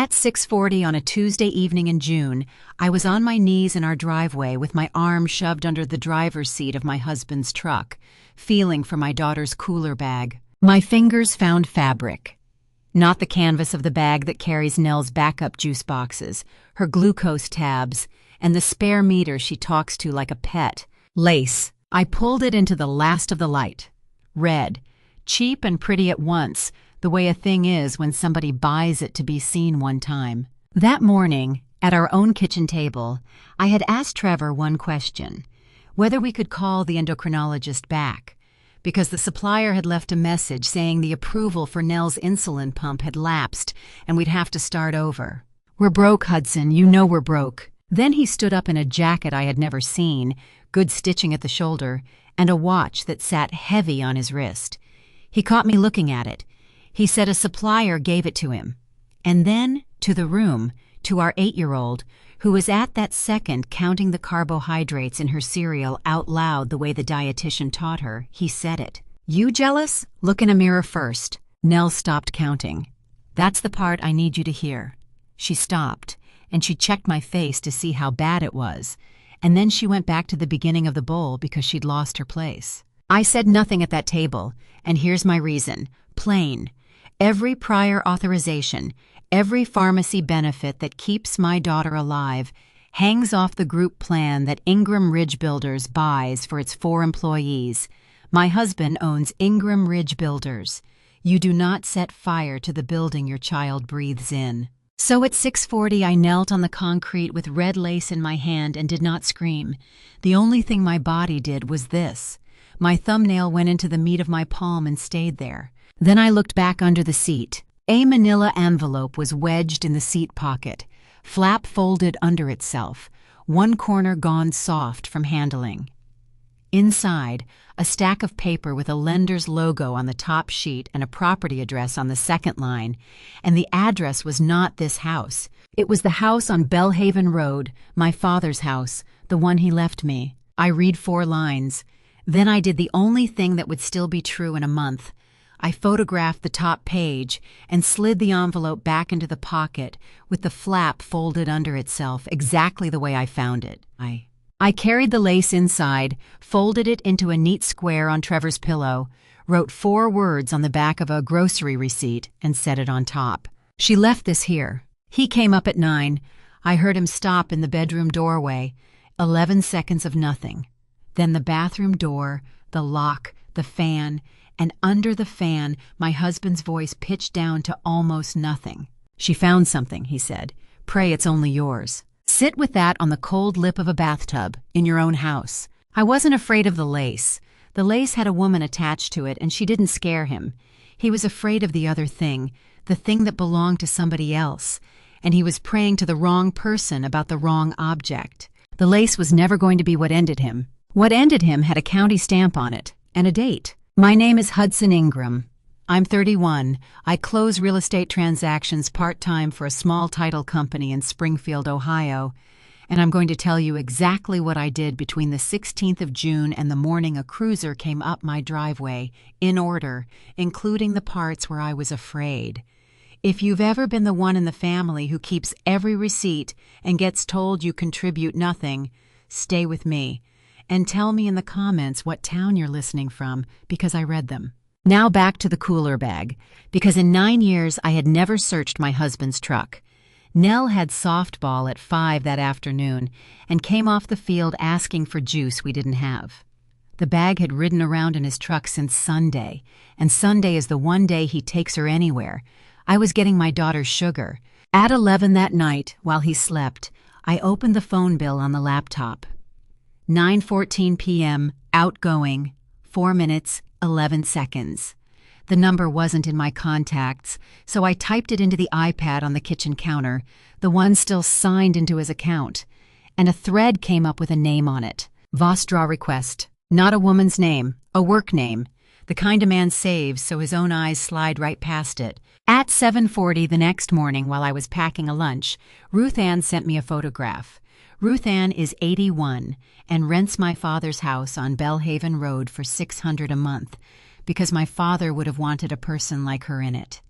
At 6:40 on a Tuesday evening in June, I was on my knees in our driveway with my arm shoved under the driver's seat of my husband's truck, feeling for my daughter's cooler bag. My fingers found fabric. Not the canvas of the bag that carries Nell's backup juice boxes, her glucose tabs, and the spare meter she talks to like a pet. Lace. I pulled it into the last of the light. Red. Cheap and pretty at once, the way a thing is when somebody buys it to be seen one time. That morning, at our own kitchen table, I had asked Trevor one question: whether we could call the endocrinologist back, because the supplier had left a message saying the approval for Nell's insulin pump had lapsed and we'd have to start over. "We're broke, Hudson, you know we're broke." Then he stood up in a jacket I had never seen, good stitching at the shoulder, and a watch that sat heavy on his wrist. He caught me looking at it. He said a supplier gave it to him. And then, to the room, to our 8-year-old, who was at that second counting the carbohydrates in her cereal out loud the way the dietitian taught her, he said it. "You jealous? Look in a mirror first." Nell stopped counting. "That's the part I need you to hear." She stopped, and she checked my face to see how bad it was, and then she went back to the beginning of the bowl because she'd lost her place. I said nothing at that table, and here's my reason. Plain. Every prior authorization, every pharmacy benefit that keeps my daughter alive hangs off the group plan that Ingram Ridge Builders buys for its 4 employees. My husband owns Ingram Ridge Builders. You do not set fire to the building your child breathes in. So at 6:40 I knelt on the concrete with red lace in my hand and did not scream. The only thing my body did was this. My thumbnail went into the meat of my palm and stayed there. Then I looked back under the seat. A manila envelope was wedged in the seat pocket, flap folded under itself, one corner gone soft from handling. Inside, a stack of paper with a lender's logo on the top sheet and a property address on the second line, and the address was not this house. It was the house on Belhaven Road, my father's house, the one he left me. I read 4 lines. Then I did the only thing that would still be true in a month. I photographed the top page and slid the envelope back into the pocket with the flap folded under itself exactly the way I found it. I carried the lace inside, folded it into a neat square on Trevor's pillow, wrote 4 words on the back of a grocery receipt, and set it on top. "She left this here." He came up at 9. I heard him stop in the bedroom doorway. 11 seconds of nothing. Then the bathroom door, the lock, the fan, and under the fan, my husband's voice pitched down to almost nothing. "She found something," he said. "Pray it's only yours. Sit with that on the cold lip of a bathtub, in your own house." I wasn't afraid of the lace. The lace had a woman attached to it, and she didn't scare him. He was afraid of the other thing, the thing that belonged to somebody else, and he was praying to the wrong person about the wrong object. The lace was never going to be what ended him. What ended him had a county stamp on it, and a date. My name is Hudson Ingram. I'm 31. I close real estate transactions part-time for a small title company in Springfield, Ohio, and I'm going to tell you exactly what I did between the 16th of June and the morning a cruiser came up my driveway, in order, including the parts where I was afraid. If you've ever been the one in the family who keeps every receipt and gets told you contribute nothing, stay with me, and tell me in the comments what town you're listening from, because I read them. Now back to the cooler bag, because in 9 years I had never searched my husband's truck. Nell had softball at 5 that afternoon and came off the field asking for juice we didn't have. The bag had ridden around in his truck since Sunday, and Sunday is the one day he takes her anywhere. I was getting my daughter sugar. At 11 that night, while he slept, I opened the phone bill on the laptop. 9:14 p.m., outgoing, 4 minutes, 11 seconds. The number wasn't in my contacts, so I typed it into the iPad on the kitchen counter, the one still signed into his account, and a thread came up with a name on it. Voss draw request. Not a woman's name, a work name, the kind a man saves so his own eyes slide right past it. At 7:40 the next morning while I was packing a lunch, Ruth Ann sent me a photograph. Ruth Ann is 81 and rents my father's house on Belhaven Road for $600 a month because my father would have wanted a person like her in it.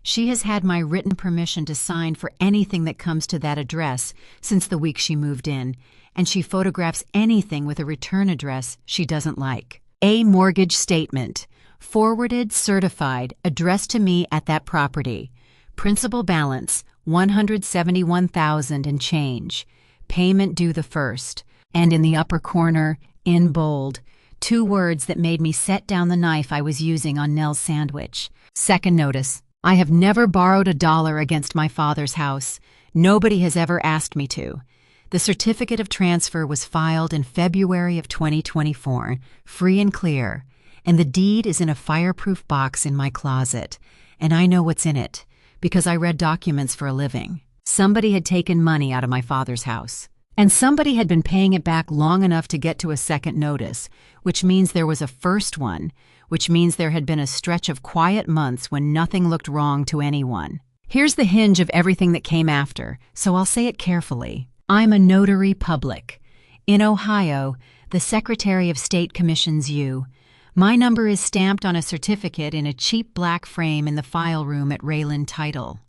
She has had my written permission to sign for anything that comes to that address since the week she moved in, and she photographs anything with a return address she doesn't like. A mortgage statement, forwarded, certified, addressed to me at that property. Principal balance, $171,000 and change. Payment due the 1st. And in the upper corner, in bold, 2 words that made me set down the knife I was using on Nell's sandwich. Second notice. I have never borrowed $1 against my father's house. Nobody has ever asked me to. The certificate of transfer was filed in February of 2024, free and clear, and the deed is in a fireproof box in my closet, and I know what's in it, because I read documents for a living. Somebody had taken money out of my father's house, and somebody had been paying it back long enough to get to a second notice, which means there was a first one, which means there had been a stretch of quiet months when nothing looked wrong to anyone. Here's the hinge of everything that came after, so I'll say it carefully. I'm a notary public. In Ohio, the Secretary of State commissions you. My number is stamped on a certificate in a cheap black frame in the file room at Rayland Title.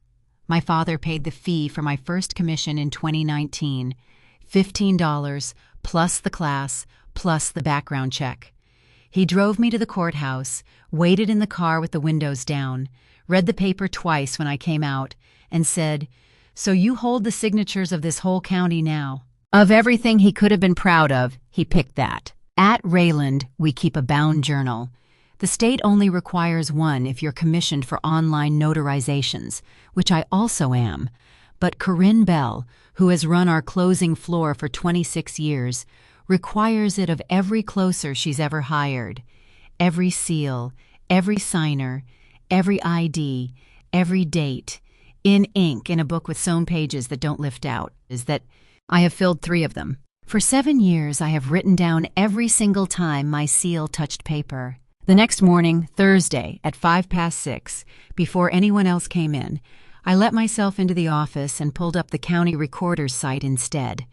My father paid the fee for my first commission in 2019, $15 plus the class plus the background check. He drove me to the courthouse, waited in the car with the windows down, read the paper twice when I came out, and said, "So you hold the signatures of this whole county now." Of everything he could have been proud of, he picked that. At Rayland, we keep a bound journal. The state only requires one if you're commissioned for online notarizations, which I also am. But Corinne Bell, who has run our closing floor for 26 years, requires it of every closer she's ever hired. Every seal, every signer, every ID, every date, in ink in a book with sewn pages that don't lift out, is that I have filled 3 of them. For 7 years, I have written down every single time my seal touched paper. The next morning, Thursday, at 6:05, before anyone else came in, I let myself into the office and pulled up the county recorder's site instead.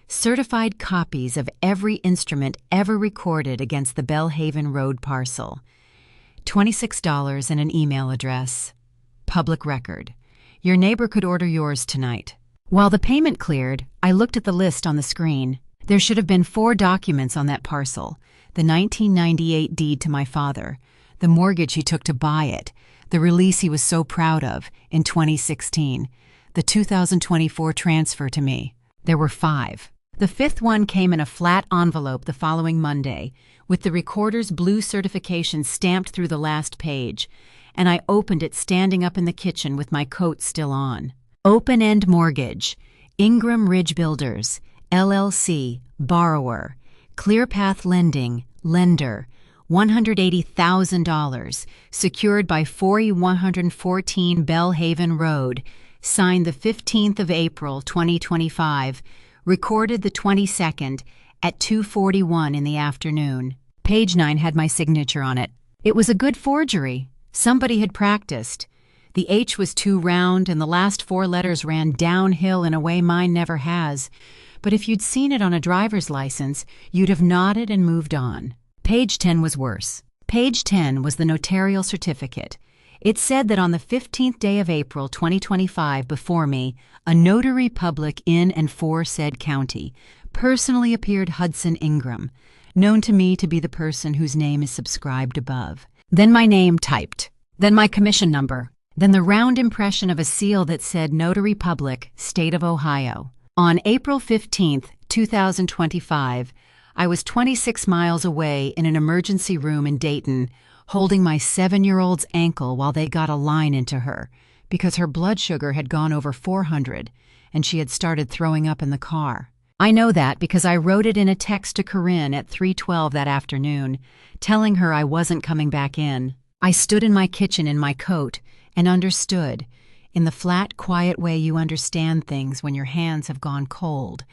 Certified copies of every instrument ever recorded against the Bellhaven Road parcel. $26 and an email address. Public record. Your neighbor could order yours tonight. While the payment cleared, I looked at the list on the screen. There should have been 4 documents on that parcel. The 1998 deed to my father, the mortgage he took to buy it, the release he was so proud of in 2016, the 2024 transfer to me. There were 5. The 5th one came in a flat envelope the following Monday, with the recorder's blue certification stamped through the last page, and I opened it standing up in the kitchen with my coat still on. Open-end mortgage, Ingram Ridge Builders, LLC, borrower, ClearPath Lending, lender, $180,000, secured by 4114 Bellhaven Road, signed the 15th of April, 2025, recorded the 22nd at 2:41 in the afternoon. Page 9 had my signature on it. It was a good forgery. Somebody had practiced. The H was too round and the last 4 letters ran downhill in a way mine never has. But if you'd seen it on a driver's license, you'd have nodded and moved on. Page 10 was worse. Page 10 was the notarial certificate. It said that on the 15th day of April 2025 before me, a notary public in and for said county, personally appeared Hudson Ingram, known to me to be the person whose name is subscribed above. Then my name typed. Then my commission number. Then the round impression of a seal that said Notary Public, State of Ohio. On April 15th, 2025, I was 26 miles away in an emergency room in Dayton, holding my 7-year-old's ankle while they got a line into her, because her blood sugar had gone over 400, and she had started throwing up in the car. I know that because I wrote it in a text to Corinne at 3:12 that afternoon, telling her I wasn't coming back in. I stood in my kitchen in my coat and understood, in the flat, quiet way you understand things when your hands have gone cold,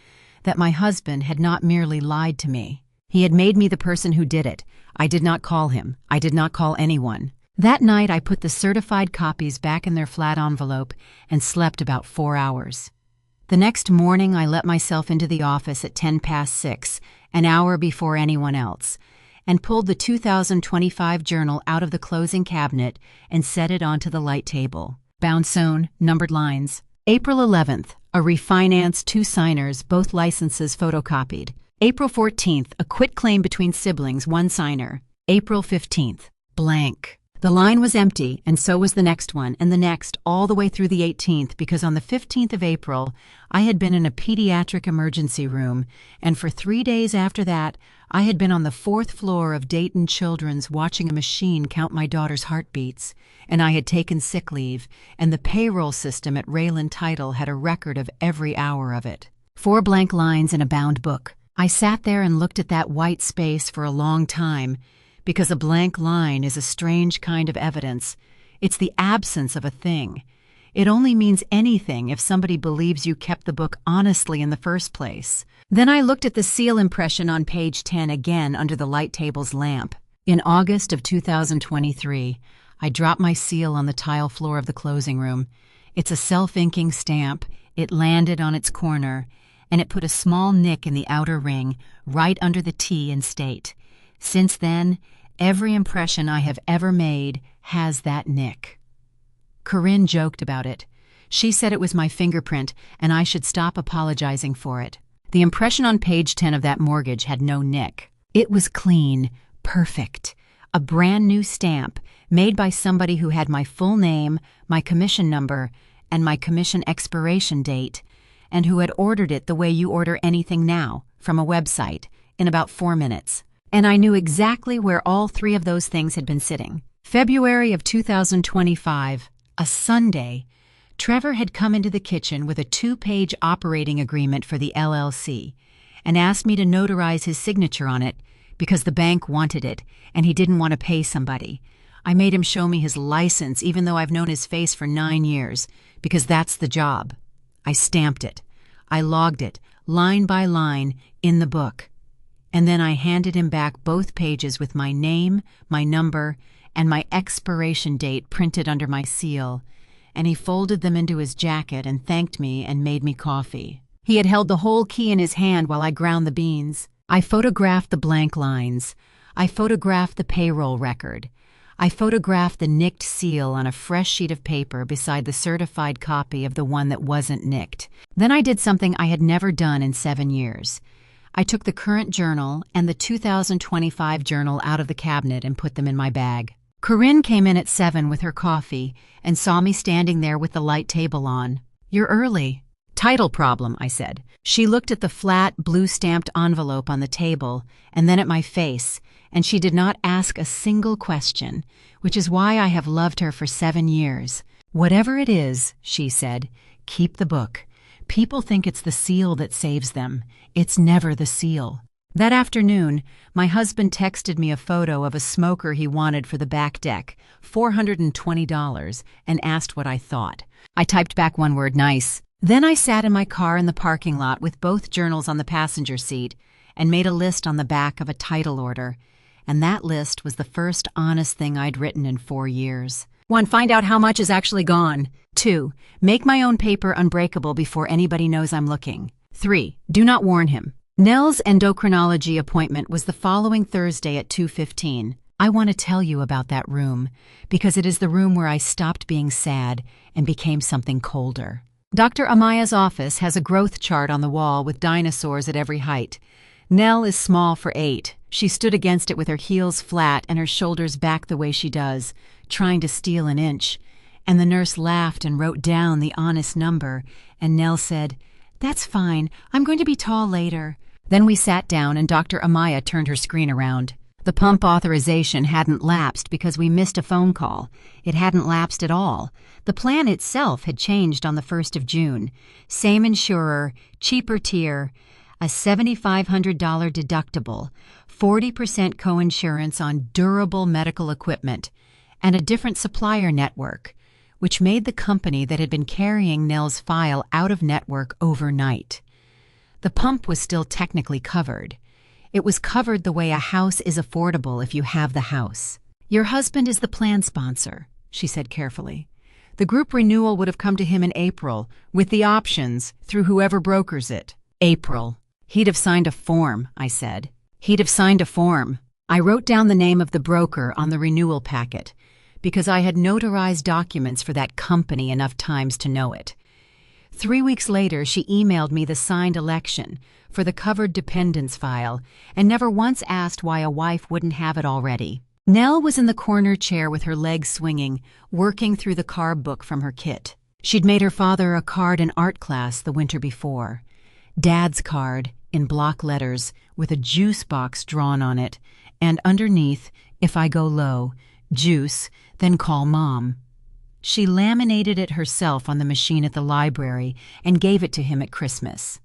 that my husband had not merely lied to me. He had made me the person who did it. I did not call him. I did not call anyone. That night I put the certified copies back in their flat envelope and slept about 4 hours. The next morning I let myself into the office at 6:10, an hour before anyone else, and pulled the 2025 journal out of the closing cabinet and set it onto the light table. Bound sewn, numbered lines. April 11th, a refinance, 2 signers, both licenses photocopied. April 14th, a quitclaim between siblings, 1 signer. April 15th, blank. The line was empty, and so was the next one, and the next, all the way through the 18th, because on the 15th of April, I had been in a pediatric emergency room, and for 3 days after that, I had been on the 4th floor of Dayton Children's watching a machine count my daughter's heartbeats, and I had taken sick leave, and the payroll system at Raylan Title had a record of every hour of it. 4 blank lines in a bound book. I sat there and looked at that white space for a long time, because a blank line is a strange kind of evidence. It's the absence of a thing. It only means anything if somebody believes you kept the book honestly in the first place. Then I looked at the seal impression on page 10 again under the light table's lamp. In August of 2023, I dropped my seal on the tile floor of the closing room. It's a self-inking stamp. It landed on its corner, and it put a small nick in the outer ring, right under the T in state. Since then, every impression I have ever made has that nick. Corinne joked about it. She said it was my fingerprint and I should stop apologizing for it. The impression on page 10 of that mortgage had no nick. It was clean, perfect. A brand new stamp made by somebody who had my full name, my commission number, and my commission expiration date, and who had ordered it the way you order anything now, from a website, in about 4 minutes. And I knew exactly where all 3 of those things had been sitting. February of 2025, a Sunday, Trevor had come into the kitchen with a 2-page operating agreement for the LLC and asked me to notarize his signature on it because the bank wanted it and he didn't want to pay somebody. I made him show me his license even though I've known his face for 9 years because that's the job. I stamped it. I logged it, line by line, in the book. And then I handed him back both pages with my name, my number, and my expiration date printed under my seal, and he folded them into his jacket and thanked me and made me coffee. He had held the whole key in his hand while I ground the beans. I photographed the blank lines. I photographed the payroll record. I photographed the nicked seal on a fresh sheet of paper beside the certified copy of the one that wasn't nicked. Then I did something I had never done in 7 years. I took the current journal and the 2025 journal out of the cabinet and put them in my bag. Corinne came in at 7 with her coffee and saw me standing there with the light table on. "You're early." "Title problem," I said. She looked at the flat, blue-stamped envelope on the table and then at my face, and she did not ask a single question, which is why I have loved her for 7 years. "Whatever it is," she said, "keep the book. People think it's the seal that saves them. It's never the seal." That afternoon, my husband texted me a photo of a smoker he wanted for the back deck, $420, and asked what I thought. I typed back one word, "nice." Then I sat in my car in the parking lot with both journals on the passenger seat and made a list on the back of a title order. And that list was the first honest thing I'd written in 4 years. 1. Find out how much is actually gone. 2. Make my own paper unbreakable before anybody knows I'm looking. 3. Do not warn him. Nell's endocrinology appointment was the following Thursday at 2:15. I want to tell you about that room, because it is the room where I stopped being sad and became something colder. Dr. Amaya's office has a growth chart on the wall with dinosaurs at every height. Nell is small for 8. She stood against it with her heels flat and her shoulders back the way she does, trying to steal an inch. And the nurse laughed and wrote down the honest number, and Nell said, "That's fine. I'm going to be tall later." Then we sat down and Dr. Amaya turned her screen around. The pump authorization hadn't lapsed because we missed a phone call. It hadn't lapsed at all. The plan itself had changed on the 1st of June. Same insurer, cheaper tier, a $7,500 deductible, 40% coinsurance on durable medical equipment, and a different supplier network, which made the company that had been carrying Nell's file out of network overnight. The pump was still technically covered. It was covered the way a house is affordable if you have the house. "Your husband is the plan sponsor," she said carefully. "The group renewal would have come to him in April, with the options, through whoever brokers it." "April. He'd have signed a form," I said. "He'd have signed a form." I wrote down the name of the broker on the renewal packet because I had notarized documents for that company enough times to know it. 3 weeks later, she emailed me the signed election for the covered dependents file and never once asked why a wife wouldn't have it already. Nell was in the corner chair with her legs swinging, working through the carb book from her kit. She'd made her father a card in art class the winter before. Dad's card, in block letters, with a juice box drawn on it, and underneath, "If I go low, juice, then call Mom." She laminated it herself on the machine at the library and gave it to him at Christmas.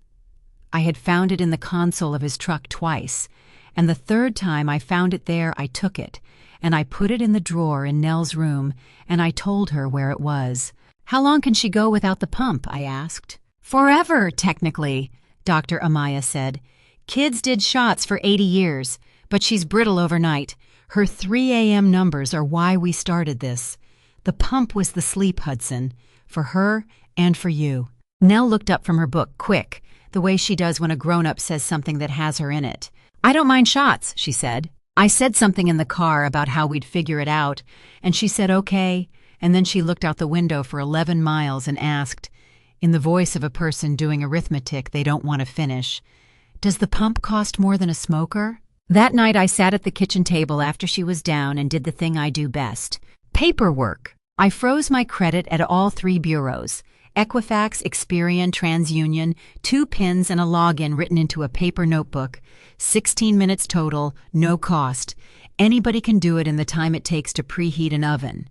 I had found it in the console of his truck twice, and the third time I found it there, I took it, and I put it in the drawer in Nell's room, and I told her where it was. "How long can she go without the pump?" I asked. "Forever, technically," Dr. Amaya said. "Kids did shots for 80 years, but she's brittle overnight. Her 3 a.m. numbers are why we started this. The pump was the sleep, Hudson, for her and for you." Nell looked up from her book, quick, the way she does when a grown-up says something that has her in it. "I don't mind shots," she said. I said something in the car about how we'd figure it out, and she said okay, and then she looked out the window for 11 miles and asked, in the voice of a person doing arithmetic they don't want to finish, "Does the pump cost more than a smoker?" That night I sat at the kitchen table after she was down and did the thing I do best. Paperwork. I froze my credit at all 3 bureaus, Equifax, Experian, TransUnion, 2 pins and a login written into a paper notebook. 16 minutes total, no cost. Anybody can do it in the time it takes to preheat an oven.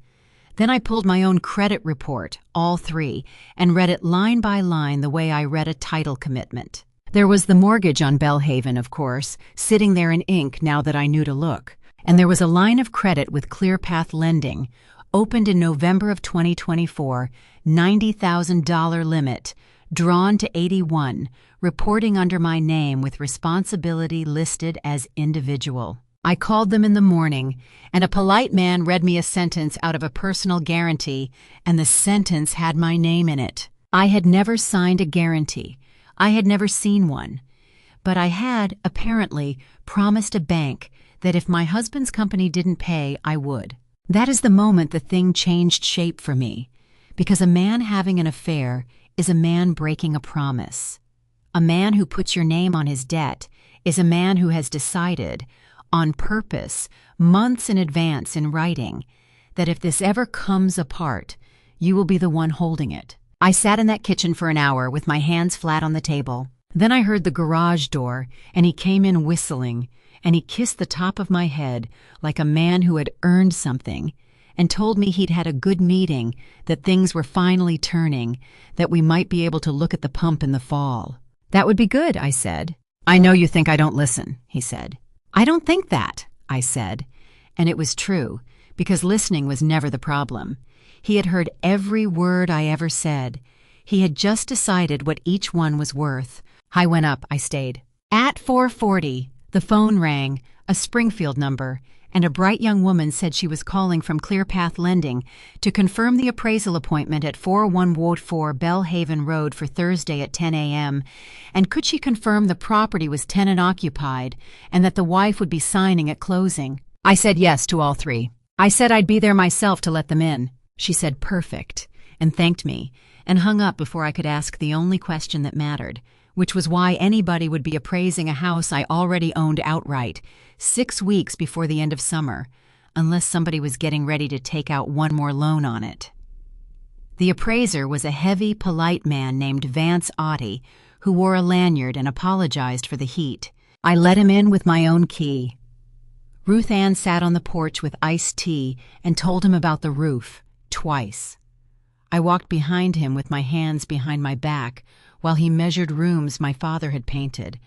Then I pulled my own credit report, all 3, and read it line by line the way I read a title commitment. There was the mortgage on Bellhaven, of course, sitting there in ink now that I knew to look. And there was a line of credit with ClearPath Lending, opened in November of 2024, $90,000 limit, drawn to 81, reporting under my name with responsibility listed as individual. I called them in the morning, and a polite man read me a sentence out of a personal guarantee, and the sentence had my name in it. I had never signed a guarantee. I had never seen one. But I had, apparently, promised a bank that if my husband's company didn't pay, I would. That is the moment the thing changed shape for me, because a man having an affair is a man breaking a promise. A man who puts your name on his debt is a man who has decided, on purpose, months in advance in writing, that if this ever comes apart, you will be the one holding it. I sat in that kitchen for an hour with my hands flat on the table. Then I heard the garage door, and he came in whistling, and he kissed the top of my head like a man who had earned something, and told me he'd had a good meeting, that things were finally turning, that we might be able to look at the pump in the fall. "That would be good," I said. "I know you think I don't listen," he said. "I don't think that," I said. And it was true, because listening was never the problem. He had heard every word I ever said. He had just decided what each one was worth. I went up, I stayed. At 4:40, the phone rang, a Springfield number, and a bright young woman said she was calling from ClearPath Lending to confirm the appraisal appointment at 401 Ward 4 Bellhaven Road for Thursday at 10 a.m., and could she confirm the property was tenant occupied and that the wife would be signing at closing. I said yes to all 3. I said I'd be there myself to let them in. She said perfect, and thanked me, and hung up before I could ask the only question that mattered, which was why anybody would be appraising a house I already owned outright, 6 weeks before the end of summer, unless somebody was getting ready to take out one more loan on it. The appraiser was a heavy, polite man named Vance Oddie, who wore a lanyard and apologized for the heat. I let him in with my own key. Ruth Ann sat on the porch with iced tea and told him about the roof, twice. I walked behind him with my hands behind my back while he measured rooms my father had painted,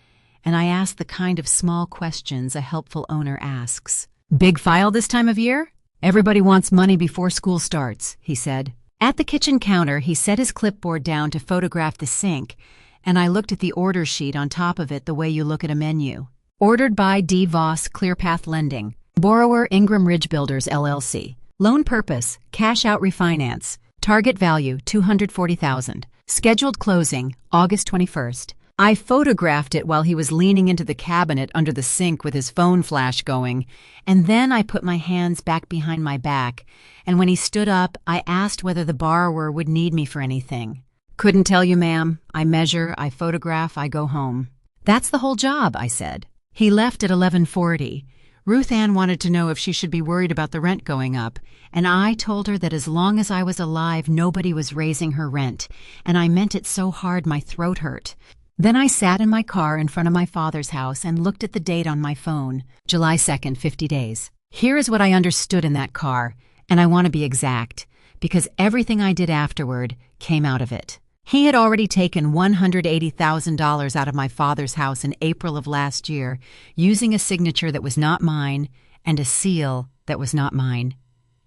and I asked the kind of small questions a helpful owner asks. "Big file this time of year? Everybody wants money before school starts," he said. At the kitchen counter, he set his clipboard down to photograph the sink, and I looked at the order sheet on top of it the way you look at a menu. Ordered by D. Voss, ClearPath Lending. Borrower, Ingram Ridge Builders, LLC. Loan purpose, cash out refinance. Target value, $240,000. Scheduled closing, August 21st. I photographed it while he was leaning into the cabinet under the sink with his phone flash going, and then I put my hands back behind my back, and when he stood up, I asked whether the borrower would need me for anything. "Couldn't tell you, ma'am. I measure, I photograph, I go home." "That's the whole job," I said. He left at 11:40. Ruth Ann wanted to know if she should be worried about the rent going up, and I told her that as long as I was alive, nobody was raising her rent, and I meant it so hard my throat hurt. Then I sat in my car in front of my father's house and looked at the date on my phone, July 2nd, 50 days. Here is what I understood in that car, and I want to be exact, because everything I did afterward came out of it. He had already taken $180,000 out of my father's house in April of last year, using a signature that was not mine and a seal that was not mine.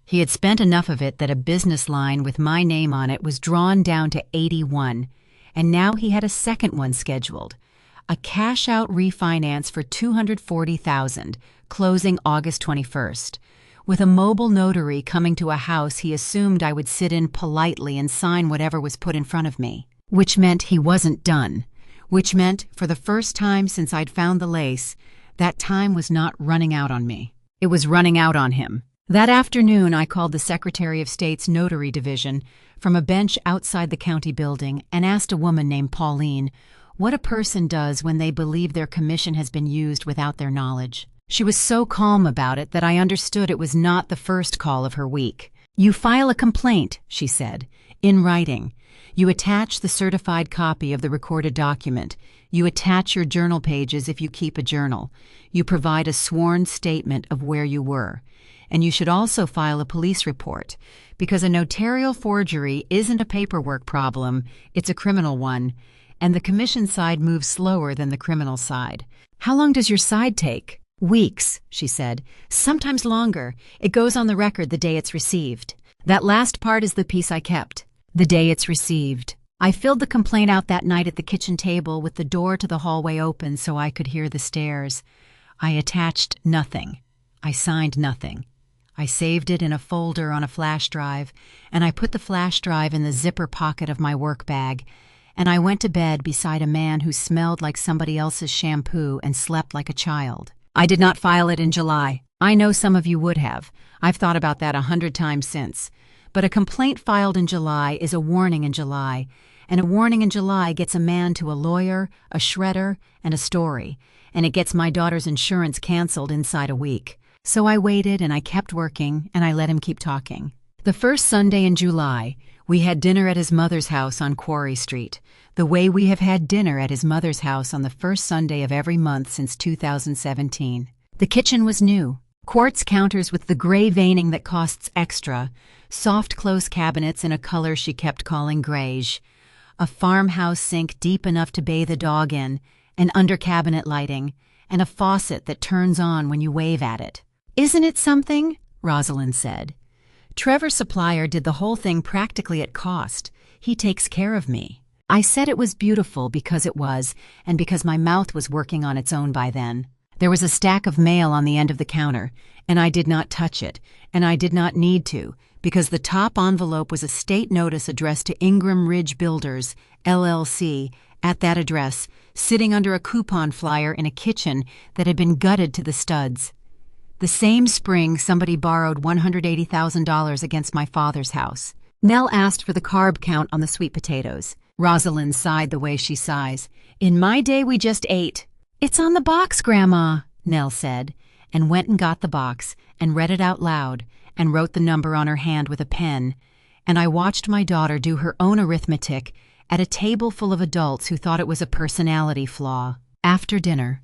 He had spent enough of it that a business line with my name on it was drawn down to 81, and now he had a second one scheduled, a cash-out refinance for $240,000, closing August 21st. With a mobile notary coming to a house he assumed I would sit in politely and sign whatever was put in front of me. Which meant he wasn't done. Which meant, for the first time since I'd found the lace, that time was not running out on me. It was running out on him. That afternoon I called the Secretary of State's Notary Division from a bench outside the county building and asked a woman named Pauline what a person does when they believe their commission has been used without their knowledge. She was so calm about it that I understood it was not the first call of her week. "You file a complaint," she said, "in writing. You attach the certified copy of the recorded document. You attach your journal pages if you keep a journal. You provide a sworn statement of where you were. And you should also file a police report, because a notarial forgery isn't a paperwork problem, it's a criminal one, and the commission side moves slower than the criminal side." "How long does your side take?" "Weeks," she said. "Sometimes longer. It goes on the record the day it's received." That last part is the piece I kept. The day it's received. I filled the complaint out that night at the kitchen table with the door to the hallway open so I could hear the stairs. I attached nothing. I signed nothing. I saved it in a folder on a flash drive, and I put the flash drive in the zipper pocket of my work bag, and I went to bed beside a man who smelled like somebody else's shampoo and slept like a child. I did not file it in July. I know some of you would have. I've thought about that 100 times since. But a complaint filed in July is a warning in July, and a warning in July gets a man to a lawyer, a shredder, and a story, and it gets my daughter's insurance canceled inside a week. So I waited and I kept working, and I let him keep talking. The first Sunday in July, we had dinner at his mother's house on Quarry Street, the way we have had dinner at his mother's house on the first Sunday of every month since 2017. The kitchen was new. Quartz counters with the gray veining that costs extra, soft close cabinets in a color she kept calling greige, a farmhouse sink deep enough to bathe a dog in, and under-cabinet lighting, and a faucet that turns on when you wave at it. "Isn't it something?" Rosalind said. "Trevor's supplier did the whole thing practically at cost. He takes care of me." I said it was beautiful because it was, and because my mouth was working on its own by then. There was a stack of mail on the end of the counter, and I did not touch it, and I did not need to, because the top envelope was a state notice addressed to Ingram Ridge Builders, LLC, at that address, sitting under a coupon flyer in a kitchen that had been gutted to the studs. The same spring, somebody borrowed $180,000 against my father's house. Nell asked for the carb count on the sweet potatoes. Rosalind sighed the way she sighs. "In my day, we just ate." "It's on the box, Grandma," Nell said, and went and got the box and read it out loud and wrote the number on her hand with a pen, and I watched my daughter do her own arithmetic at a table full of adults who thought it was a personality flaw. After dinner,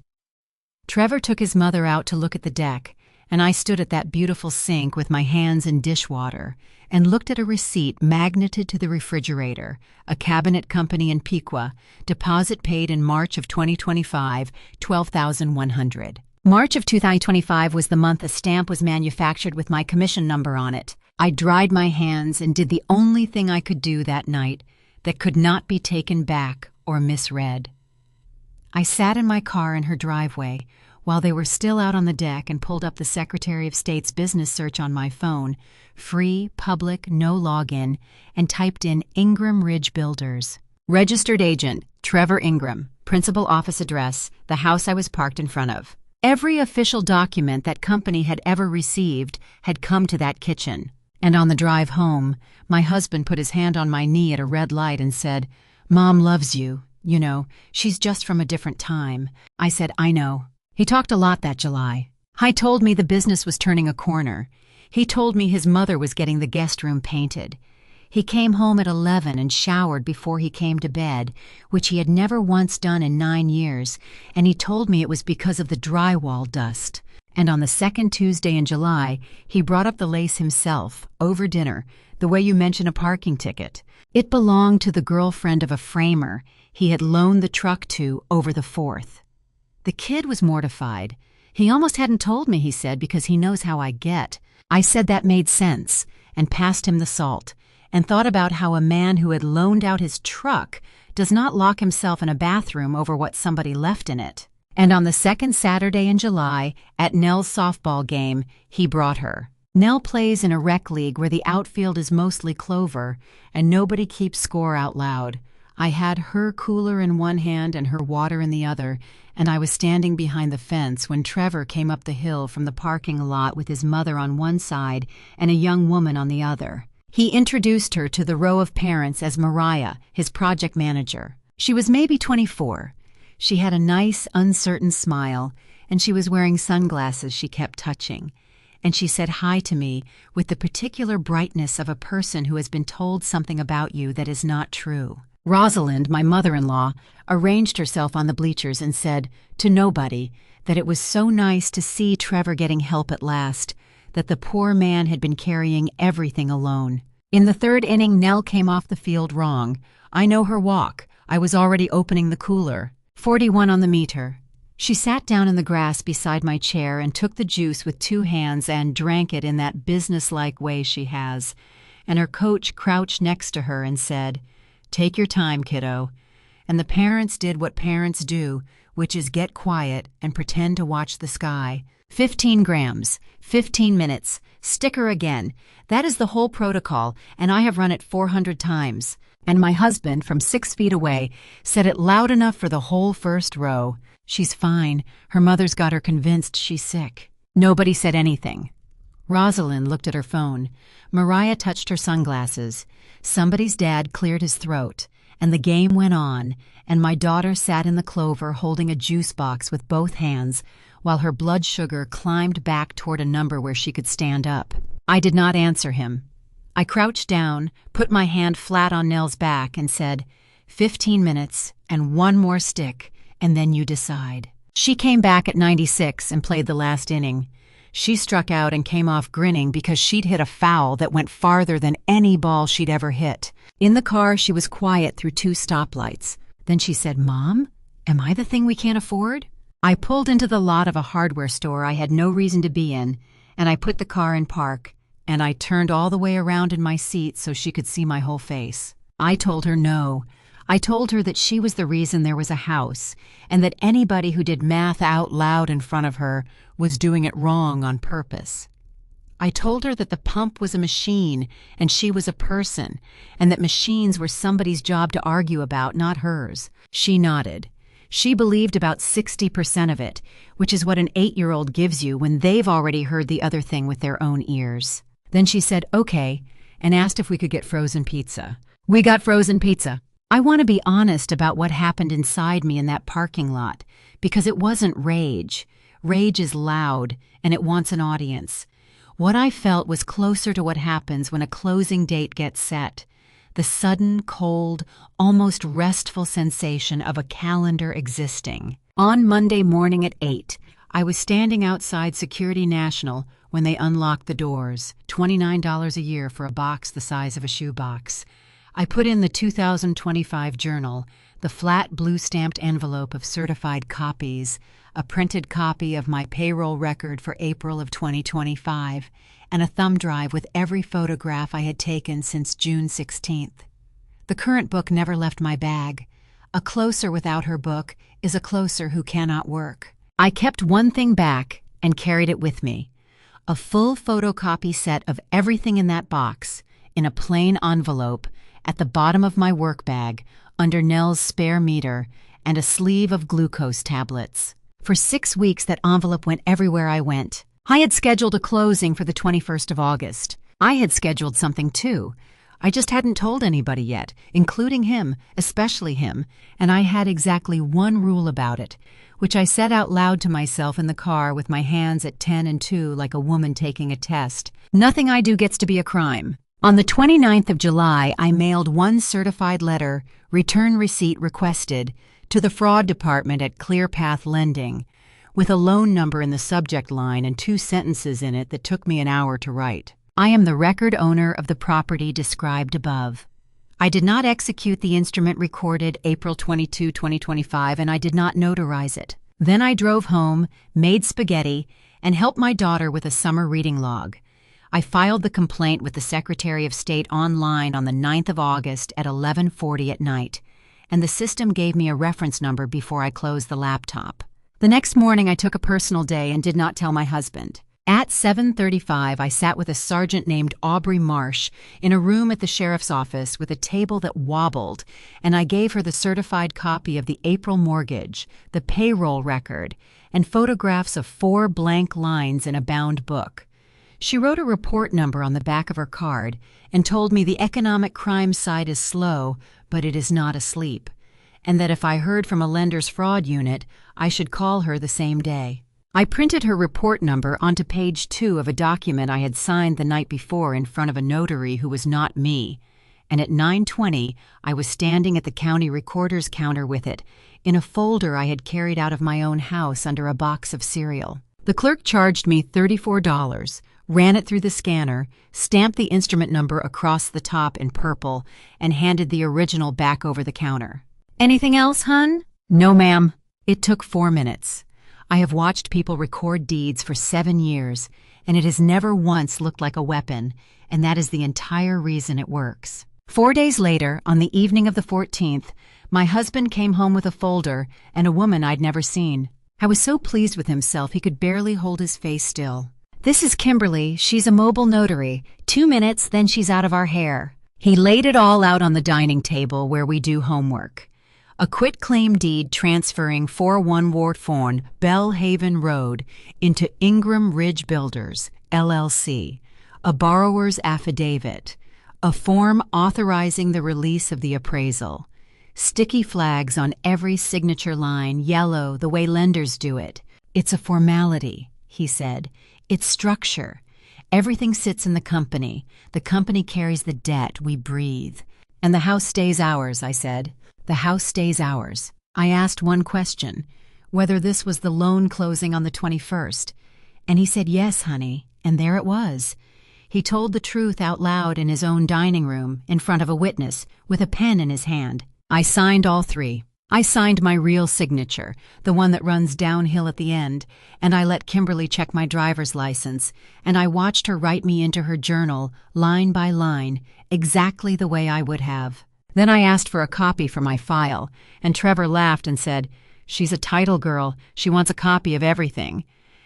Trevor took his mother out to look at the deck, and I stood at that beautiful sink with my hands in dishwater and looked at a receipt magneted to the refrigerator, a cabinet company in Piqua, deposit paid in March of 2025, $12,100. March of 2025 was the month a stamp was manufactured with my commission number on it. I dried my hands and did the only thing I could do that night that could not be taken back or misread. I sat in my car in her driveway while they were still out on the deck and pulled up the Secretary of State's business search on my phone, free, public, no login, and typed in Ingram Ridge Builders. Registered agent, Trevor Ingram. Principal office address, the house I was parked in front of. Every official document that company had ever received had come to that kitchen. And on the drive home, my husband put his hand on my knee at a red light and said, "Mom loves you. You know, she's just from a different time." I said, "I know." He talked a lot that July. He told me the business was turning a corner. He told me his mother was getting the guest room painted. He came home at 11 and showered before he came to bed, which he had never once done in 9 years, and he told me it was because of the drywall dust. And on the second Tuesday in July, he brought up the lace himself, over dinner, the way you mention a parking ticket. It belonged to the girlfriend of a framer he had loaned the truck to over the 4th. The kid was mortified. He almost hadn't told me, he said, because he knows how I get. I said that made sense, and passed him the salt, and thought about how a man who had loaned out his truck does not lock himself in a bathroom over what somebody left in it. And on the second Saturday in July, at Nell's softball game, he brought her. Nell plays in a rec league where the outfield is mostly clover, and nobody keeps score out loud. I had her cooler in one hand and her water in the other, and I was standing behind the fence when Trevor came up the hill from the parking lot with his mother on one side and a young woman on the other. He introduced her to the row of parents as Mariah, his project manager. She was maybe 24. She had a nice, uncertain smile, and she was wearing sunglasses she kept touching. And she said hi to me with the particular brightness of a person who has been told something about you that is not true. Rosalind, my mother-in-law, arranged herself on the bleachers and said, to nobody, that it was so nice to see Trevor getting help at last, that the poor man had been carrying everything alone. In the third inning, Nell came off the field wrong. I know her walk. I was already opening the cooler. 41 on the meter. She sat down in the grass beside my chair and took the juice with 2 hands and drank it in that businesslike way she has. And her coach crouched next to her and said, "Take your time, kiddo." And the parents did what parents do, which is get quiet and pretend to watch the sky. 15 grams, 15 minutes, sticker again. That is the whole protocol, and I have run it 400 times. And my husband, from 6 feet away, said it loud enough for the whole first row. She's fine. Her mother's got her convinced she's sick. Nobody said anything. Rosalind looked at her phone. Mariah touched her sunglasses. Somebody's dad cleared his throat, and the game went on, and my daughter sat in the clover holding a juice box with both hands, while her blood sugar climbed back toward a number where she could stand up. I did not answer him. I crouched down, put my hand flat on Nell's back, and said, 15 minutes, and 1 more stick, and then you decide. She came back at 96 and played the last inning. She struck out and came off grinning because she'd hit a foul that went farther than any ball she'd ever hit. In the car, she was quiet through 2 stoplights. Then she said, "Mom, am I the thing we can't afford?" I pulled into the lot of a hardware store I had no reason to be in, and I put the car in park, and I turned all the way around in my seat so she could see my whole face. I told her no. I told her that she was the reason there was a house, and that anybody who did math out loud in front of her was doing it wrong on purpose. I told her that the pump was a machine and she was a person, and that machines were somebody's job to argue about, not hers. She nodded. She believed about 60% of it, which is what an 8-year-old gives you when they've already heard the other thing with their own ears. Then she said, okay, and asked if we could get frozen pizza. We got frozen pizza. I want to be honest about what happened inside me in that parking lot, because it wasn't rage. Rage is loud, and it wants an audience. What I felt was closer to what happens when a closing date gets set. The sudden, cold, almost restful sensation of a calendar existing. On Monday morning at 8, I was standing outside Security National when they unlocked the doors, $29 a year for a box the size of a shoebox. I put in the 2025 journal, the flat blue-stamped envelope of certified copies, a printed copy of my payroll record for April of 2025, and a thumb drive with every photograph I had taken since June 16th. The current book never left my bag. A closer without her book is a closer who cannot work. I kept one thing back and carried it with me. A full photocopy set of everything in that box, in a plain envelope, at the bottom of my work bag, under Nell's spare meter, and a sleeve of glucose tablets. For 6 weeks, that envelope went everywhere I went. I had scheduled a closing for the 21st of August. I had scheduled something too. I just hadn't told anybody yet, including him, especially him, and I had exactly one rule about it, which I said out loud to myself in the car with my hands at 10 and 2 like a woman taking a test. Nothing I do gets to be a crime. On the 29th of July, I mailed one certified letter, return receipt requested, to the fraud department at ClearPath Lending, with a loan number in the subject line and 2 sentences in it that took me an hour to write. I am the record owner of the property described above. I did not execute the instrument recorded April 22, 2025, and I did not notarize it. Then I drove home, made spaghetti, and helped my daughter with a summer reading log. I filed the complaint with the Secretary of State online on the 9th of August at 11:40 at night, and the system gave me a reference number before I closed the laptop. The next morning I took a personal day and did not tell my husband. At 7:35, I sat with a sergeant named Aubrey Marsh in a room at the sheriff's office with a table that wobbled, and I gave her the certified copy of the April mortgage, the payroll record, and photographs of 4 blank lines in a bound book. She wrote a report number on the back of her card and told me the economic crime side is slow, but it is not asleep, and that if I heard from a lender's fraud unit, I should call her the same day. I printed her report number onto page 2 of a document I had signed the night before in front of a notary who was not me, and at 9:20 I was standing at the county recorder's counter with it, in a folder I had carried out of my own house under a box of cereal. The clerk charged me $34, ran it through the scanner, stamped the instrument number across the top in purple, and handed the original back over the counter. "Anything else, hun?" "No, ma'am." It took 4 minutes. I have watched people record deeds for 7 years, and it has never once looked like a weapon, and that is the entire reason it works. 4 days later, on the evening of the 14th, my husband came home with a folder and a woman I'd never seen. I was so pleased with himself he could barely hold his face still. "This is Kimberly. She's a mobile notary. 2 minutes, then she's out of our hair." He laid it all out on the dining table where we do homework. A quitclaim deed transferring 41 Wharton, Bellhaven Road into Ingram Ridge Builders, LLC, a borrower's affidavit, a form authorizing the release of the appraisal, sticky flags on every signature line, yellow, the way lenders do it. "It's a formality," he said. "It's structure. Everything sits in the company. The company carries the debt. We breathe. And the house stays ours," I said. "The house stays ours." I asked one question, whether this was the loan closing on the 21st, and he said, "Yes, honey," and there it was. He told the truth out loud in his own dining room, in front of a witness, with a pen in his hand. I signed all 3. I signed my real signature, the one that runs downhill at the end, and I let Kimberly check my driver's license, and I watched her write me into her journal, line by line, exactly the way I would have. Then I asked for a copy for my file, and Trevor laughed and said, "She's a title girl. She wants a copy of everything."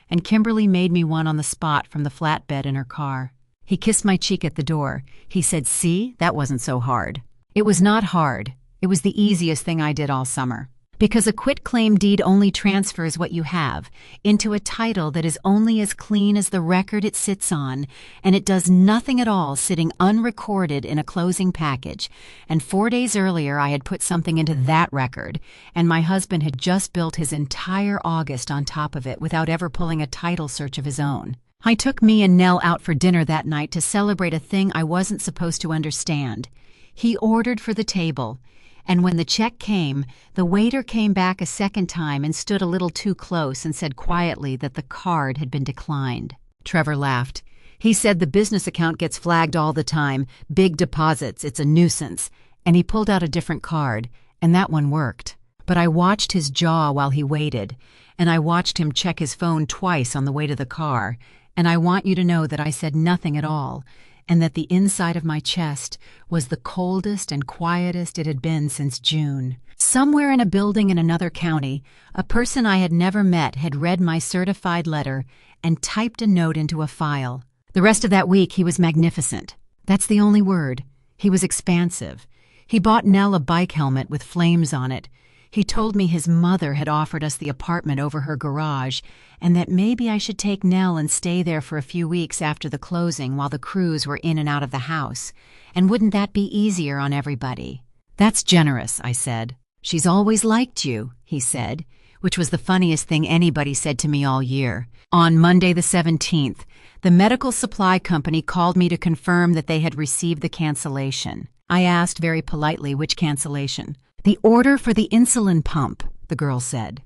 And Kimberly made me one on the spot from the flatbed in her car. He kissed my cheek at the door. He said, "See, that wasn't so hard." It was not hard. It was the easiest thing I did all summer. Because a quitclaim deed only transfers what you have into a title that is only as clean as the record it sits on, and it does nothing at all sitting unrecorded in a closing package. And 4 days earlier I had put something into that record, and my husband had just built his entire August on top of it without ever pulling a title search of his own. I took me and Nell out for dinner that night to celebrate a thing I wasn't supposed to understand. He ordered for the table, and when the check came, the waiter came back a second time and stood a little too close and said quietly that the card had been declined. Trevor laughed. He said the business account gets flagged all the time, big deposits, it's a nuisance. And he pulled out a different card, and that one worked. But I watched his jaw while he waited, and I watched him check his phone twice on the way to the car, and I want you to know that I said nothing at all, and that the inside of my chest was the coldest and quietest it had been since June. Somewhere in a building in another county, a person I had never met had read my certified letter and typed a note into a file. The rest of that week he was magnificent. That's the only word. He was expansive. He bought Nell a bike helmet with flames on it. He told me his mother had offered us the apartment over her garage, and that maybe I should take Nell and stay there for a few weeks after the closing while the crews were in and out of the house. And wouldn't that be easier on everybody? "That's generous," I said. "She's always liked you," he said, which was the funniest thing anybody said to me all year. On Monday the 17th, the medical supply company called me to confirm that they had received the cancellation. I asked very politely which cancellation. "The order for the insulin pump," the girl said.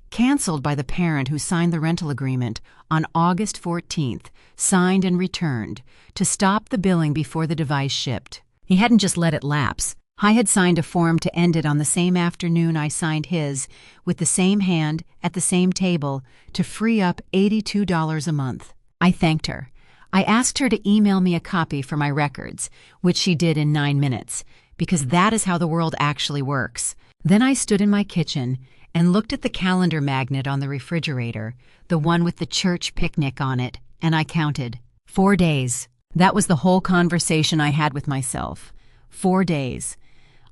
Canceled by the parent who signed the rental agreement on August 14th, signed and returned, to stop the billing before the device shipped. He hadn't just let it lapse. I had signed a form to end it on the same afternoon I signed his, with the same hand, at the same table, to free up $82 a month. I thanked her. I asked her to email me a copy for my records, which she did in 9 minutes, because that is how the world actually works. Then I stood in my kitchen and looked at the calendar magnet on the refrigerator, the one with the church picnic on it, and I counted. 4 days. That was the whole conversation I had with myself. 4 days.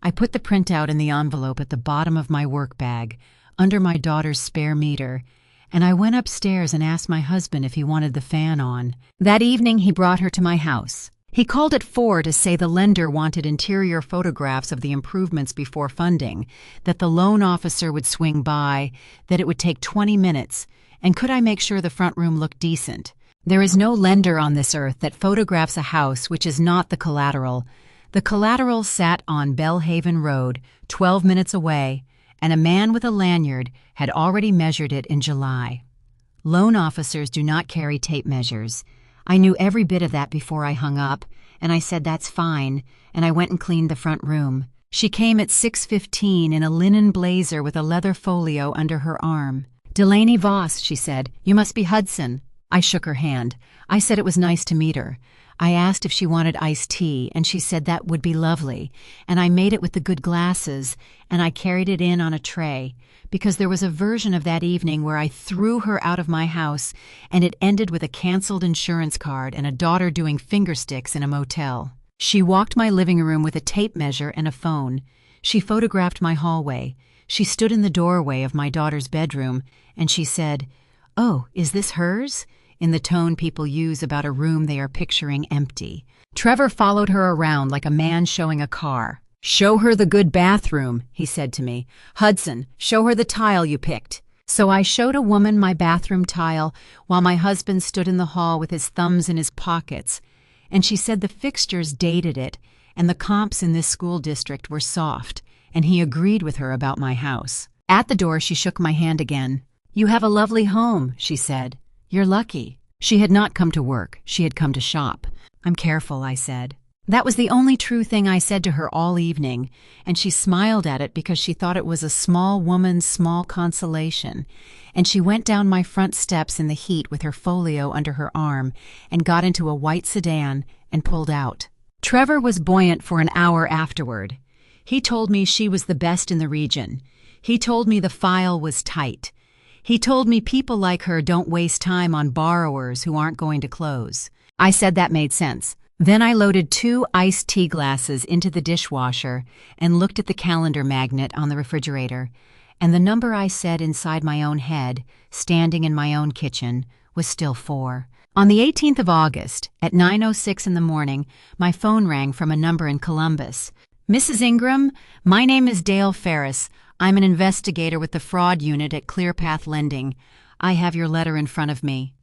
I put the printout in the envelope at the bottom of my work bag, under my daughter's spare meter, and I went upstairs and asked my husband if he wanted the fan on. That evening he brought her to my house. He called at 4 to say the lender wanted interior photographs of the improvements before funding, that the loan officer would swing by, that it would take 20 minutes, and could I make sure the front room looked decent. There is no lender on this earth that photographs a house which is not the collateral. The collateral sat on Bellhaven Road, 12 minutes away, and a man with a lanyard had already measured it in July. Loan officers do not carry tape measures. I knew every bit of that before I hung up, and I said that's fine, and I went and cleaned the front room. She came at 6:15 in a linen blazer with a leather folio under her arm. "Delaney Voss," she said. "You must be Hudson." I shook her hand. I said it was nice to meet her. I asked if she wanted iced tea, and she said that would be lovely, and I made it with the good glasses, and I carried it in on a tray, because there was a version of that evening where I threw her out of my house, and it ended with a canceled insurance card and a daughter doing finger sticks in a motel. She walked my living room with a tape measure and a phone. She photographed my hallway. She stood in the doorway of my daughter's bedroom, and she said, "Oh, is this hers?" in the tone people use about a room they are picturing empty. Trevor followed her around like a man showing a car. "Show her the good bathroom," he said to me. "Hudson, show her the tile you picked." So I showed a woman my bathroom tile while my husband stood in the hall with his thumbs in his pockets, and she said the fixtures dated it, and the comps in this school district were soft, and he agreed with her about my house. At the door she shook my hand again. "You have a lovely home," she said. "You're lucky." She had not come to work. She had come to shop. "I'm careful," I said. That was the only true thing I said to her all evening, and she smiled at it because she thought it was a small woman's small consolation, and she went down my front steps in the heat with her folio under her arm and got into a white sedan and pulled out. Trevor was buoyant for an hour afterward. He told me she was the best in the region. He told me the file was tight. He told me people like her don't waste time on borrowers who aren't going to close. I said that made sense. Then I loaded 2 iced tea glasses into the dishwasher and looked at the calendar magnet on the refrigerator, and the number I said inside my own head, standing in my own kitchen, was still 4. On the 18th of August, at 9:06 in the morning, my phone rang from a number in Columbus. "Mrs. Ingram, my name is Dale Ferris. I'm an investigator with the fraud unit at ClearPath Lending. I have your letter in front of me.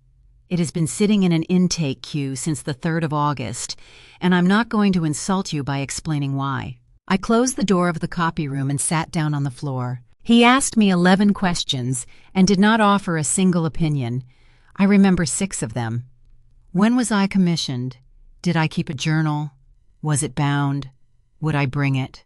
It has been sitting in an intake queue since the 3rd of August, and I'm not going to insult you by explaining why." I closed the door of the copy room and sat down on the floor. He asked me 11 questions and did not offer a single opinion. I remember 6 of them. When was I commissioned? Did I keep a journal? Was it bound? Would I bring it?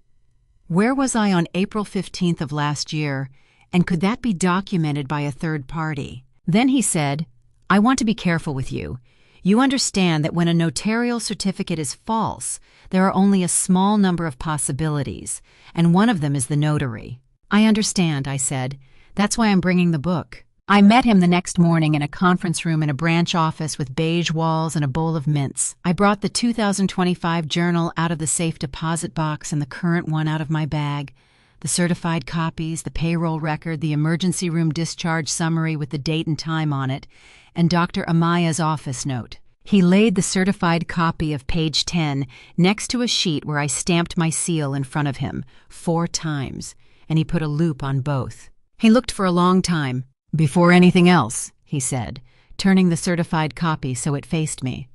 Where was I on April 15th of last year, and could that be documented by a third party? Then he said, "I want to be careful with you. You understand that when a notarial certificate is false, there are only a small number of possibilities, and one of them is the notary." "I understand," I said. "That's why I'm bringing the book." I met him the next morning in a conference room in a branch office with beige walls and a bowl of mints. I brought the 2025 journal out of the safe deposit box and the current one out of my bag. The certified copies, the payroll record, the emergency room discharge summary with the date and time on it, and Dr. Amaya's office note. He laid the certified copy of page 10 next to a sheet where I stamped my seal in front of him 4 times, and he put a loop on both. He looked for a long time. "Before anything else," he said, turning the certified copy so it faced me.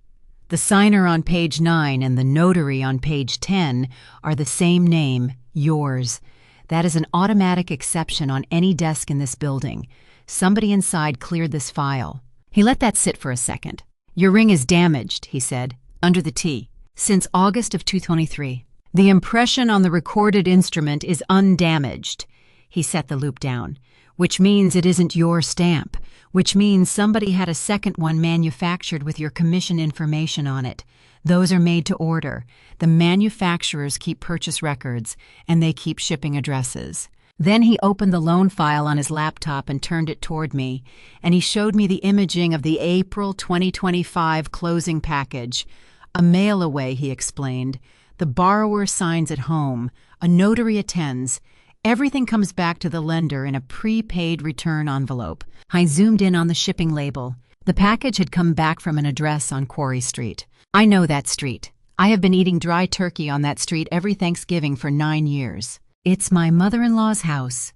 "The signer on page 9 and the notary on page 10 are the same name, yours. That is an automatic exception on any desk in this building. Somebody inside cleared this file." He let that sit for a second. "Your ring is damaged," he said, "under the T. Since August of 2023. The impression on the recorded instrument is undamaged." He set the loop down. "Which means it isn't your stamp, which means somebody had a second one manufactured with your commission information on it. Those are made to order. The manufacturers keep purchase records, and they keep shipping addresses." Then he opened the loan file on his laptop and turned it toward me, and he showed me the imaging of the April 2025 closing package. "A mail away," he explained. "The borrower signs at home. A notary attends. Everything comes back to the lender in a prepaid return envelope." I zoomed in on the shipping label. The package had come back from an address on Quarry Street. I know that street. I have been eating dry turkey on that street every Thanksgiving for 9 years. It's my mother-in-law's house.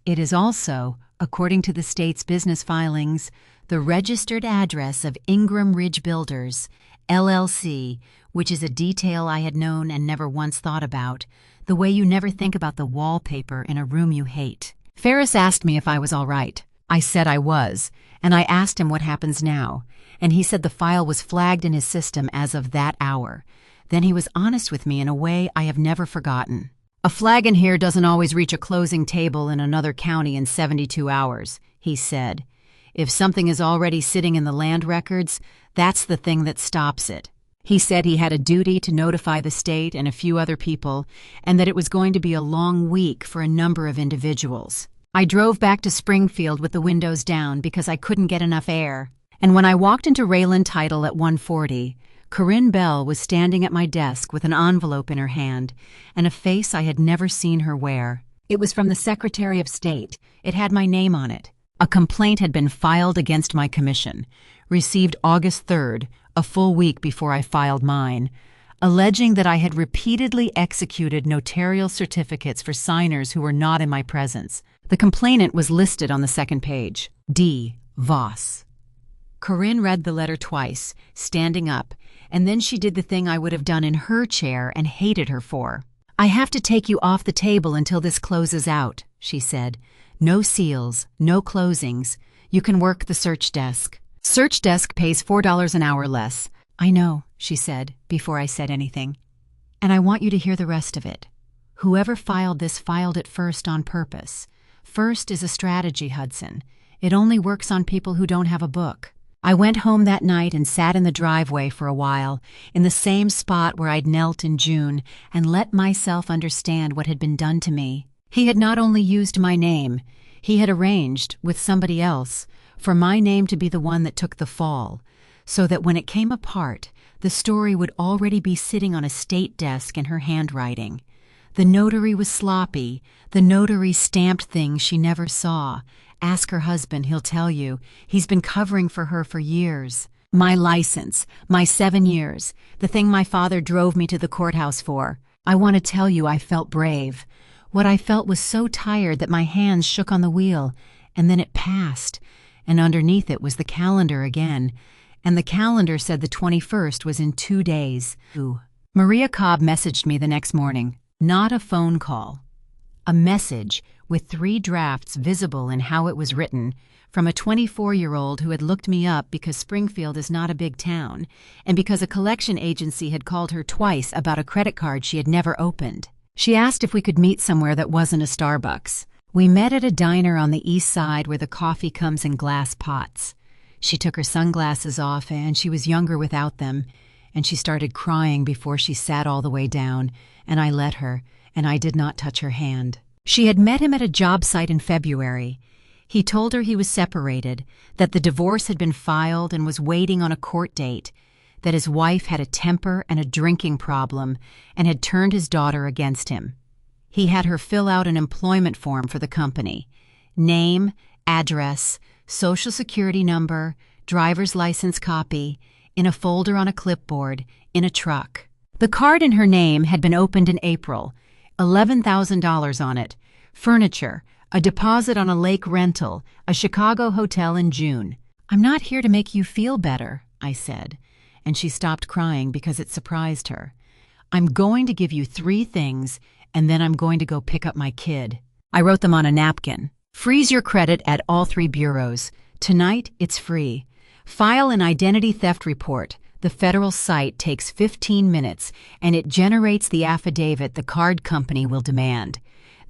It is also, according to the state's business filings, the registered address of Ingram Ridge Builders, LLC, which is a detail I had known and never once thought about, the way you never think about the wallpaper in a room you hate. Ferris asked me if I was all right. I said I was, and I asked him what happens now, and he said the file was flagged in his system as of that hour. Then he was honest with me in a way I have never forgotten. "A flag in here doesn't always reach a closing table in another county in 72 hours, he said. "If something is already sitting in the land records, that's the thing that stops it." He said he had a duty to notify the state and a few other people, and that it was going to be a long week for a number of individuals. I drove back to Springfield with the windows down because I couldn't get enough air, and when I walked into Rayland Title at 1:40, Corinne Bell was standing at my desk with an envelope in her hand and a face I had never seen her wear. It was from the Secretary of State. It had my name on it. A complaint had been filed against my commission, received August 3rd, a full week before I filed mine, alleging that I had repeatedly executed notarial certificates for signers who were not in my presence. The complainant was listed on the second page. D. Voss. Corinne read the letter twice, standing up, and then she did the thing I would have done in her chair and hated her for. "I have to take you off the table until this closes out," she said. "No seals, no closings. You can work the search desk. Search desk pays $4 an hour less." "I know," she said, before I said anything. "And I want you to hear the rest of it. Whoever filed this filed it first on purpose. First is a strategy, Hudson. It only works on people who don't have a book." I went home that night and sat in the driveway for a while, in the same spot where I'd knelt in June, and let myself understand what had been done to me. He had not only used my name, he had arranged, with somebody else, for my name to be the one that took the fall, so that when it came apart, the story would already be sitting on a state desk in her handwriting. The notary was sloppy. The notary stamped things she never saw. Ask her husband, he'll tell you. He's been covering for her for years. My license, my 7 years, the thing my father drove me to the courthouse for. I want to tell you I felt brave. What I felt was so tired that my hands shook on the wheel, and then it passed, and underneath it was the calendar again, and the calendar said the 21st was in 2 days. Maria Cobb messaged me the next morning. Not a phone call. A message with 3 drafts visible in how it was written, from a 24-year-old who had looked me up because Springfield is not a big town, and because a collection agency had called her twice about a credit card she had never opened. She asked if we could meet somewhere that wasn't a Starbucks. We met at a diner on the east side where the coffee comes in glass pots. She took her sunglasses off, and she was younger without them, and she started crying before she sat all the way down, and I let her, and I did not touch her hand. She had met him at a job site in February. He told her he was separated, that the divorce had been filed and was waiting on a court date, that his wife had a temper and a drinking problem and had turned his daughter against him. He had her fill out an employment form for the company: name, address, social security number, driver's license copy, in a folder on a clipboard, in a truck. The card in her name had been opened in April, $11,000 on it, furniture, a deposit on a lake rental, a Chicago hotel in June. "I'm not here to make you feel better," I said, and she stopped crying because it surprised her. "I'm going to give you 3 things, and then I'm going to go pick up my kid." I wrote them on a napkin. "Freeze your credit at all 3 bureaus. Tonight, it's free. File an identity theft report. The federal site takes 15 minutes, and it generates the affidavit the card company will demand.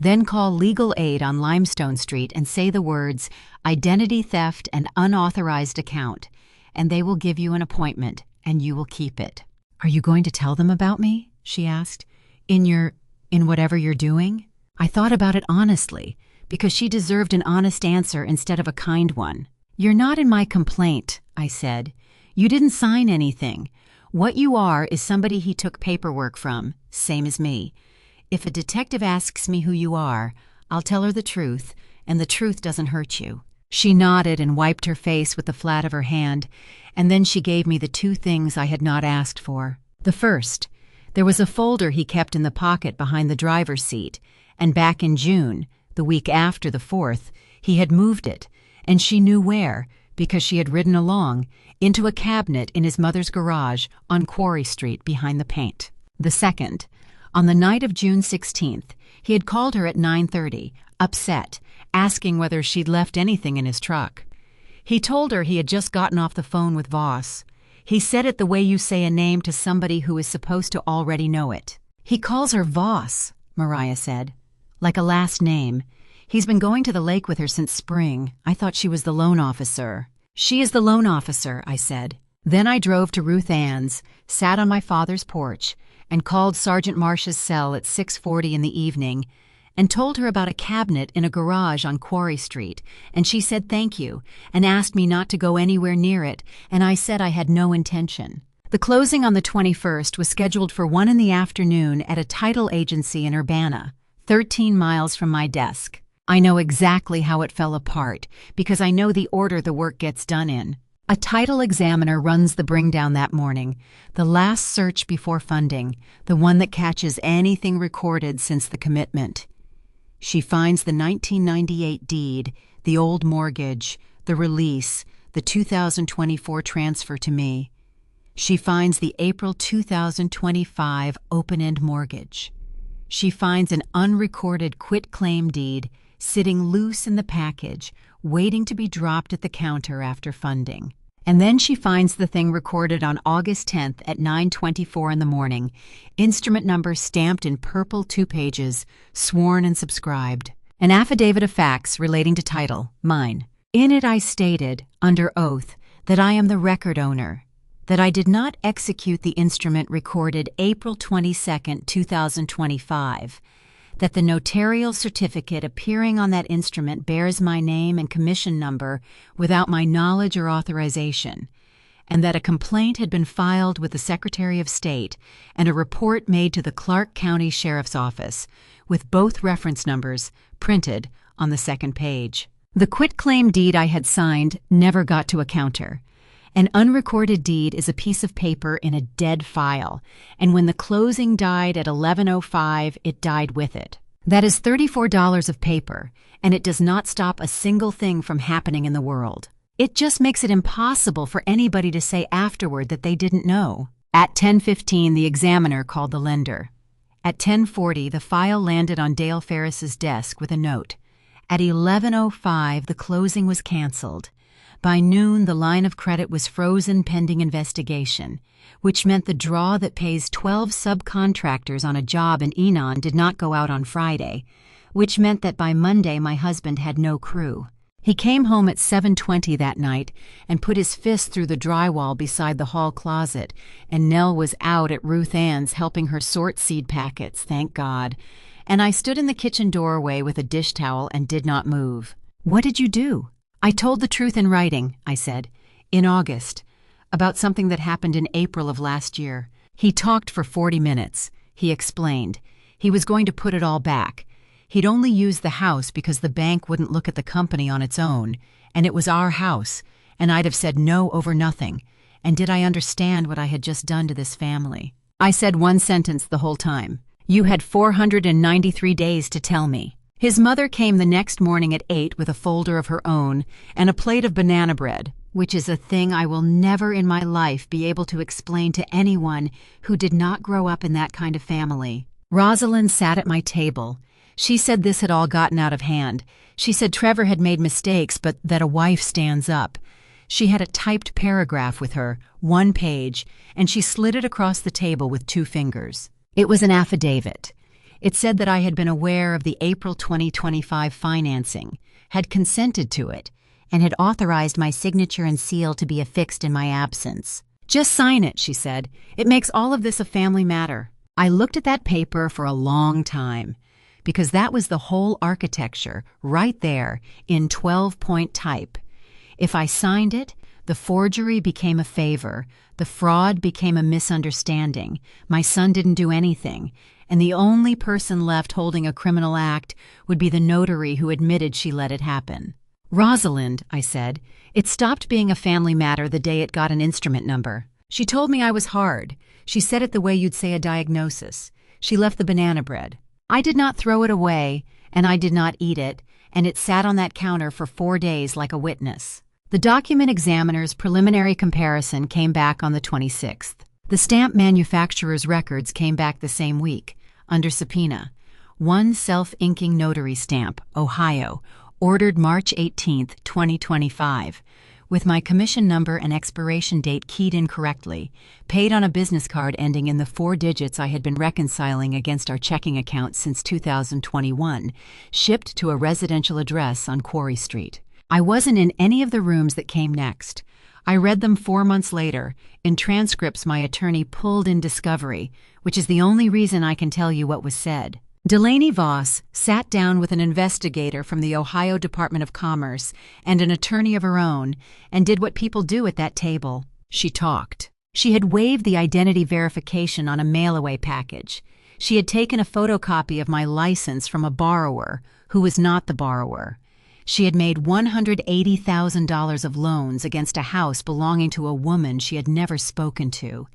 Then call legal aid on Limestone Street and say the words, 'identity theft and unauthorized account,' and they will give you an appointment, and you will keep it." "Are you going to tell them about me?" she asked. In whatever you're doing?" I thought about it honestly, because she deserved an honest answer instead of a kind one. "You're not in my complaint," I said. "You didn't sign anything. What you are is somebody he took paperwork from, same as me. If a detective asks me who you are, I'll tell her the truth, and the truth doesn't hurt you." She nodded and wiped her face with the flat of her hand, and then she gave me the 2 things I had not asked for. The first, there was a folder he kept in the pocket behind the driver's seat, and back in June, the week after the 4th, he had moved it, and she knew where, because she had ridden along, into a cabinet in his mother's garage on Quarry Street behind the paint. The second, on the night of June 16th, he had called her at 9:30, upset, asking whether she'd left anything in his truck. He told her he had just gotten off the phone with Voss. He said it the way you say a name to somebody who is supposed to already know it. "He calls her Voss," Mariah said, "like a last name. He's been going to the lake with her since spring. I thought she was the loan officer." "She is the loan officer," I said. Then I drove to Ruth Ann's, sat on my father's porch, and called Sergeant Marsh's cell at 6:40 in the evening, and told her about a cabinet in a garage on Quarry Street, and she said thank you, and asked me not to go anywhere near it, and I said I had no intention. The closing on the 21st was scheduled for 1 in the afternoon at a title agency in Urbana, 13 miles from my desk. I know exactly how it fell apart, because I know the order the work gets done in. A title examiner runs the bring down that morning, the last search before funding, the one that catches anything recorded since the commitment. She finds the 1998 deed, the old mortgage, the release, the 2024 transfer to me. She finds the April 2025 open-end mortgage. She finds an unrecorded quitclaim deed sitting loose in the package, waiting to be dropped at the counter after funding. And then she finds the thing recorded on August 10th at 9:24 in the morning, instrument number stamped in purple 2 pages, sworn and subscribed. An affidavit of facts relating to title, mine. In it I stated, under oath, that I am the record owner, that I did not execute the instrument recorded April 22nd, 2025, that the notarial certificate appearing on that instrument bears my name and commission number without my knowledge or authorization, and that a complaint had been filed with the Secretary of State and a report made to the Clark County Sheriff's Office, with both reference numbers printed on the 2nd page. The quitclaim deed I had signed never got to a counter. An unrecorded deed is a piece of paper in a dead file, and when the closing died at 11:05, it died with it. That is $34 of paper, and it does not stop a single thing from happening in the world. It just makes it impossible for anybody to say afterward that they didn't know. At 10:15, the examiner called the lender. At 10:40, the file landed on Dale Ferris's desk with a note. At 11:05, the closing was canceled. By noon, the line of credit was frozen pending investigation, which meant the draw that pays 12 subcontractors on a job in Enon did not go out on Friday, which meant that by Monday my husband had no crew. He came home at 7:20 that night and put his fist through the drywall beside the hall closet, and Nell was out at Ruth Ann's helping her sort seed packets, thank God, and I stood in the kitchen doorway with a dish towel and did not move. "What did you do?" "I told the truth in writing," I said, "in August, about something that happened in April of last year." He talked for 40 minutes. He explained. He was going to put it all back. He'd only used the house because the bank wouldn't look at the company on its own, and it was our house, and I'd have said no over nothing. And did I understand what I had just done to this family? I said one sentence the whole time. "You had 493 days to tell me." His mother came the next morning at 8 with a folder of her own and a plate of banana bread, which is a thing I will never in my life be able to explain to anyone who did not grow up in that kind of family. Rosalind sat at my table. She said this had all gotten out of hand. She said Trevor had made mistakes, but that a wife stands up. She had a typed paragraph with her, 1 page, and she slid it across the table with 2 fingers. It was an affidavit. It said that I had been aware of the April 2025 financing, had consented to it, and had authorized my signature and seal to be affixed in my absence. "Just sign it," she said. "It makes all of this a family matter." I looked at that paper for a long time, because that was the whole architecture, right there, in 12-point type. If I signed it, the forgery became a favor, the fraud became a misunderstanding, my son didn't do anything, and the only person left holding a criminal act would be the notary who admitted she let it happen. "Rosalind," I said, "it stopped being a family matter the day it got an instrument number." She told me I was hard. She said it the way you'd say a diagnosis. She left the banana bread. I did not throw it away, and I did not eat it, and it sat on that counter for 4 days like a witness. The document examiner's preliminary comparison came back on the 26th. The stamp manufacturer's records came back the same week, under subpoena. 1 self-inking notary stamp, Ohio, ordered March 18, 2025, with my commission number and expiration date keyed incorrectly, paid on a business card ending in the 4 digits I had been reconciling against our checking account since 2021, shipped to a residential address on Quarry Street. I wasn't in any of the rooms that came next. I read them 4 months later, in transcripts my attorney pulled in discovery, which is the only reason I can tell you what was said. Delaney Voss sat down with an investigator from the Ohio Department of Commerce and an attorney of her own and did what people do at that table. She talked. She had waived the identity verification on a mail-away package. She had taken a photocopy of my license from a borrower who was not the borrower. She had made $180,000 of loans against a house belonging to a woman she had never spoken to.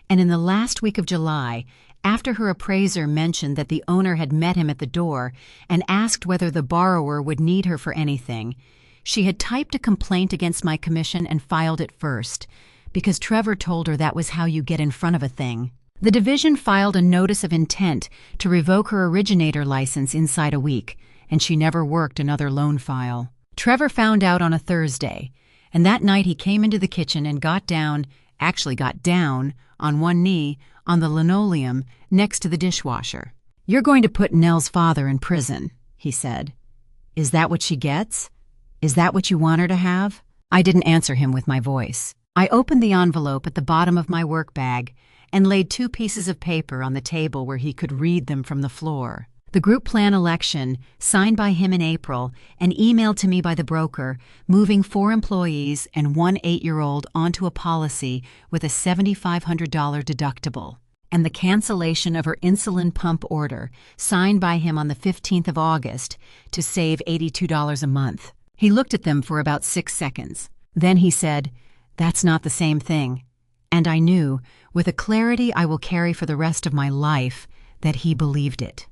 And in the last week of July, after her appraiser mentioned that the owner had met him at the door and asked whether the borrower would need her for anything, she had typed a complaint against my commission and filed it first, because Trevor told her that was how you get in front of a thing. The division filed a notice of intent to revoke her originator license inside a week, and she never worked another loan file. Trevor found out on a Thursday, and that night he came into the kitchen and got down on one knee on the linoleum next to the dishwasher. "You're going to put Nell's father in prison," he said. "Is that what she gets? Is that what you want her to have?" I didn't answer him with my voice. I opened the envelope at the bottom of my work bag and laid 2 pieces of paper on the table where he could read them from the floor. The group plan election, signed by him in April and emailed to me by the broker, moving 4 employees and 1 8-year-old onto a policy with a $7,500 deductible, and the cancellation of her insulin pump order, signed by him on the 15th of August to save $82 a month. He looked at them for about 6 seconds. Then he said, "That's not the same thing." And I knew, with a clarity I will carry for the rest of my life, that he believed it.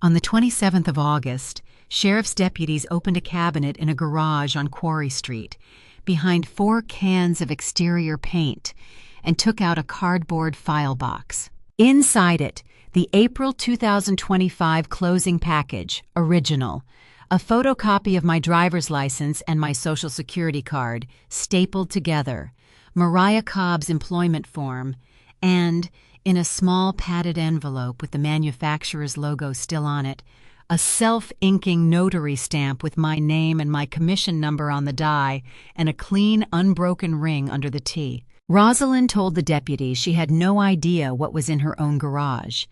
On the 27th of August, sheriff's deputies opened a cabinet in a garage on Quarry Street, behind 4 cans of exterior paint, and took out a cardboard file box. Inside it, the April 2025 closing package, original, a photocopy of my driver's license and my Social Security card, stapled together, Mariah Cobb's employment form, and, in a small padded envelope with the manufacturer's logo still on it, a self-inking notary stamp with my name and my commission number on the die, and a clean, unbroken ring under the T. Rosalind told the deputy she had no idea what was in her own garage.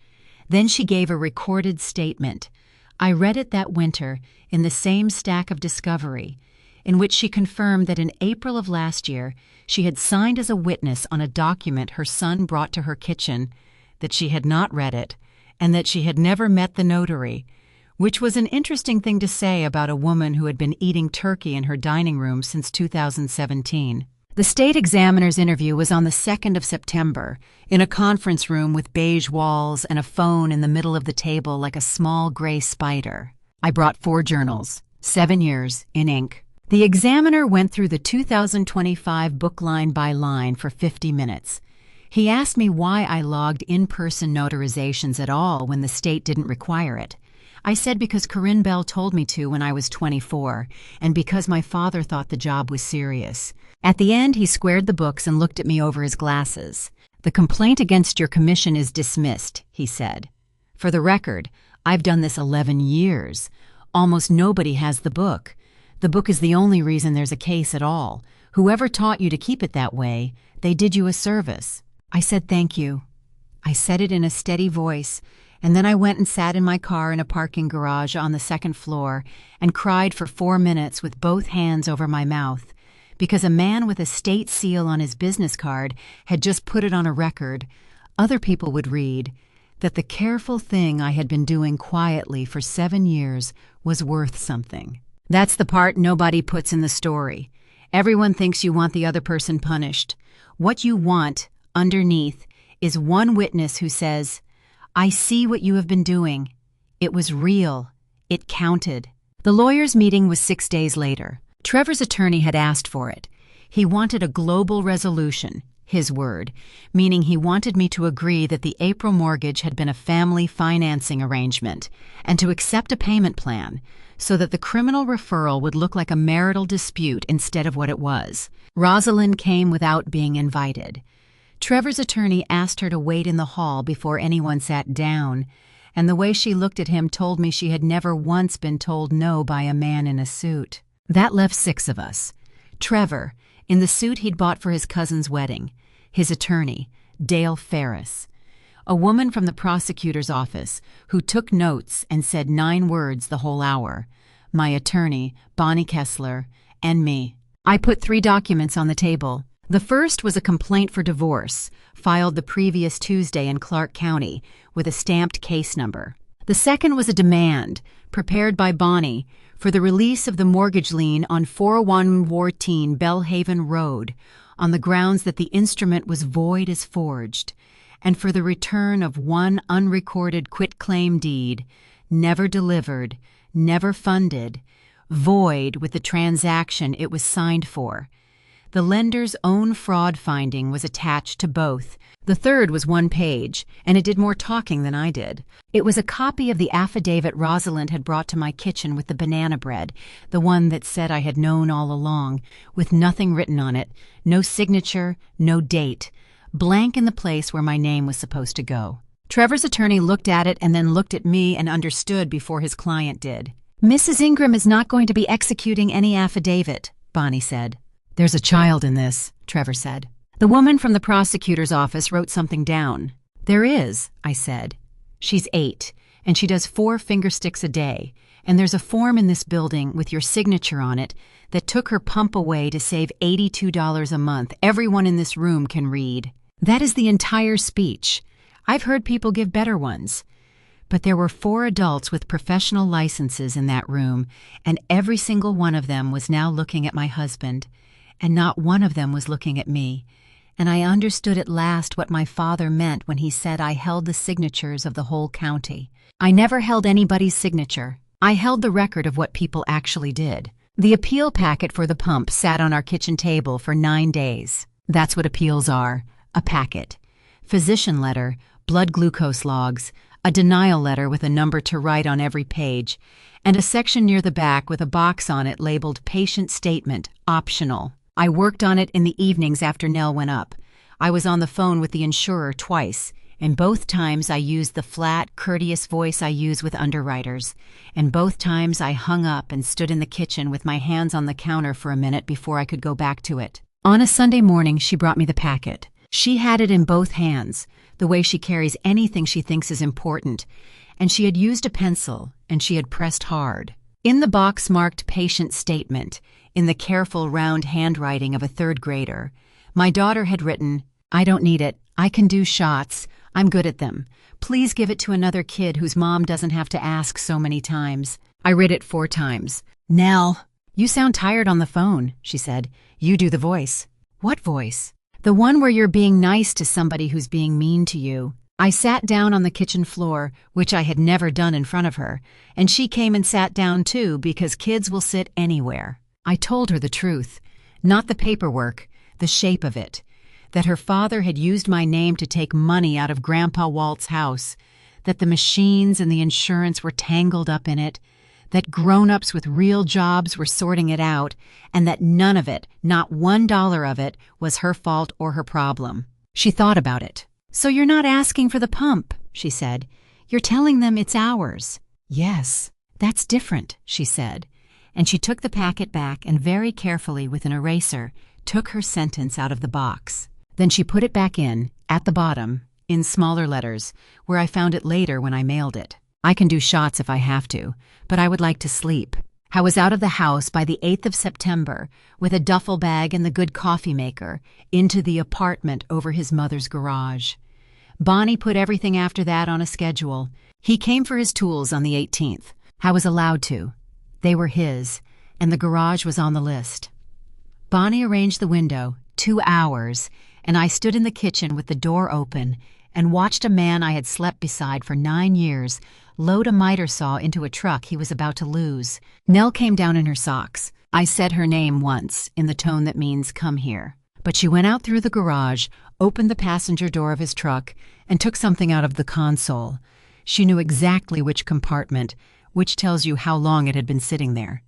Then she gave a recorded statement. I read it that winter in the same stack of discovery, in which she confirmed that in April of last year she had signed as a witness on a document her son brought to her kitchen, that she had not read it, and that she had never met the notary, which was an interesting thing to say about a woman who had been eating turkey in her dining room since 2017. The state examiner's interview was on the 2nd of September, in a conference room with beige walls and a phone in the middle of the table like a small gray spider. I brought 4 journals, 7 years, in ink. The examiner went through the 2025 book line by line for 50 minutes. He asked me why I logged in-person notarizations at all when the state didn't require it. I said because Corinne Bell told me to when I was 24, and because my father thought the job was serious. At the end, he squared the books and looked at me over his glasses. "The complaint against your commission is dismissed," he said. "For the record, I've done this 11 years. Almost nobody has the book. The book is the only reason there's a case at all. Whoever taught you to keep it that way, they did you a service." I said thank you. I said it in a steady voice, and then I went and sat in my car in a parking garage on the 2nd floor and cried for 4 minutes with both hands over my mouth, because a man with a state seal on his business card had just put it on a record. Other people would read that the careful thing I had been doing quietly for 7 years was worth something. That's the part nobody puts in the story. Everyone thinks you want the other person punished. What you want, underneath, is one witness who says, "I see what you have been doing. It was real. It counted." The lawyers' meeting was 6 days later. Trevor's attorney had asked for it. He wanted a global resolution, his word, meaning he wanted me to agree that the April mortgage had been a family financing arrangement and to accept a payment plan so that the criminal referral would look like a marital dispute instead of what it was. Rosalind came without being invited. Trevor's attorney asked her to wait in the hall before anyone sat down, and the way she looked at him told me she had never once been told no by a man in a suit. That left 6 of us. Trevor, in the suit he'd bought for his cousin's wedding, his attorney, Dale Ferris, a woman from the prosecutor's office who took notes and said 9 words the whole hour, my attorney, Bonnie Kessler, and me. I put 3 documents on the table. The first was a complaint for divorce, filed the previous Tuesday in Clark County, with a stamped case number. The second was a demand, prepared by Bonnie, for the release of the mortgage lien on 4114 Bellhaven Road, on the grounds that the instrument was void as forged, and for the return of one unrecorded quitclaim deed, never delivered, never funded, void with the transaction it was signed for. The lender's own fraud finding was attached to both. The third was 1 page, and it did more talking than I did. It was a copy of the affidavit Rosalind had brought to my kitchen with the banana bread, the one that said I had known all along, with nothing written on it, no signature, no date, blank in the place where my name was supposed to go. Trevor's attorney looked at it and then looked at me and understood before his client did. "Mrs. Ingram is not going to be executing any affidavit," Bonnie said. "There's a child in this," Trevor said. The woman from the prosecutor's office wrote something down. "There is," I said. "She's 8, and she does 4 finger sticks a day, and there's a form in this building with your signature on it that took her pump away to save $82 a month. Everyone in this room can read. That is the entire speech. I've heard people give better ones. But there were 4 adults with professional licenses in that room, and every single one of them was now looking at my husband, and not one of them was looking at me. And I understood at last what my father meant when he said I held the signatures of the whole county. I never held anybody's signature. I held the record of what people actually did. The appeal packet for the pump sat on our kitchen table for 9 days. That's what appeals are, a packet. Physician letter, blood glucose logs, a denial letter with a number to write on every page, and a section near the back with a box on it labeled Patient Statement, Optional. I worked on it in the evenings after Nell went up. I was on the phone with the insurer twice, and both times I used the flat, courteous voice I use with underwriters, and both times I hung up and stood in the kitchen with my hands on the counter for a minute before I could go back to it. On a Sunday morning, she brought me the packet. She had it in both hands, the way she carries anything she thinks is important, and she had used a pencil, and she had pressed hard. In the box marked patient statement, in the careful round handwriting of a third grader, my daughter had written, "I don't need it. I can do shots. I'm good at them. Please give it to another kid whose mom doesn't have to ask so many times." I read it 4 times. "Nell, you sound tired on the phone," she said. "You do the voice." "What voice?" "The one where you're being nice to somebody who's being mean to you." I sat down on the kitchen floor, which I had never done in front of her, and she came and sat down too because kids will sit anywhere. I told her the truth, not the paperwork, the shape of it, that her father had used my name to take money out of Grandpa Walt's house, that the machines and the insurance were tangled up in it, that grown-ups with real jobs were sorting it out, and that none of it, not $1 of it, was her fault or her problem. She thought about it. "So you're not asking for the pump," she said. "You're telling them it's ours." "Yes, that's different," she said. And she took the packet back and very carefully with an eraser took her sentence out of the box. Then she put it back in, at the bottom, in smaller letters, where I found it later when I mailed it. "I can do shots if I have to, but I would like to sleep." I was out of the house by the 8th of September with a duffel bag and the good coffee maker into the apartment over his mother's garage. Bonnie put everything after that on a schedule. He came for his tools on the 18th. I was allowed to. They were his, and the garage was on the list. Bonnie arranged the window, 2 hours, and I stood in the kitchen with the door open and watched a man I had slept beside for 9 years load a miter saw into a truck he was about to lose. Nell came down in her socks. I said her name once, in the tone that means, "Come here." But she went out through the garage, opened the passenger door of his truck, and took something out of the console. She knew exactly which compartment, which tells you how long it had been sitting there.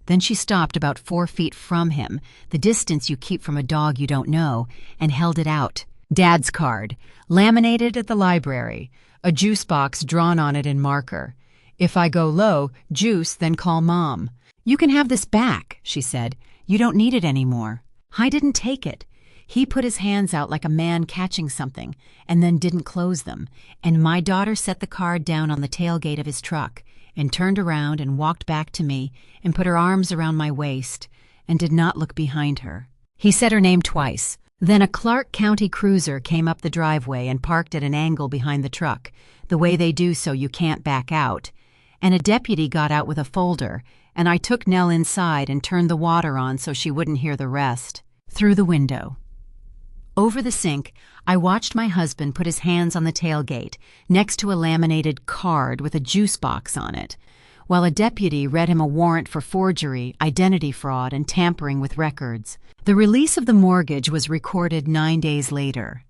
Then she stopped about 4 feet from him, the distance you keep from a dog you don't know, and held it out. Dad's card, laminated at the library, a juice box drawn on it in marker. "If I go low, juice, then call Mom." "You can have this back," she said. "You don't need it anymore." I didn't take it. He put his hands out like a man catching something, and then didn't close them, and my daughter set the card down on the tailgate of his truck, and turned around and walked back to me and put her arms around my waist, and did not look behind her. He said her name twice. Then a Clark County cruiser came up the driveway and parked at an angle behind the truck, the way they do so you can't back out, and a deputy got out with a folder, and I took Nell inside and turned the water on so she wouldn't hear the rest. Through the window. Over the sink, I watched my husband put his hands on the tailgate, next to a laminated card with a juice box on it, while a deputy read him a warrant for forgery, identity fraud, and tampering with records. The release of the mortgage was recorded 9 days later.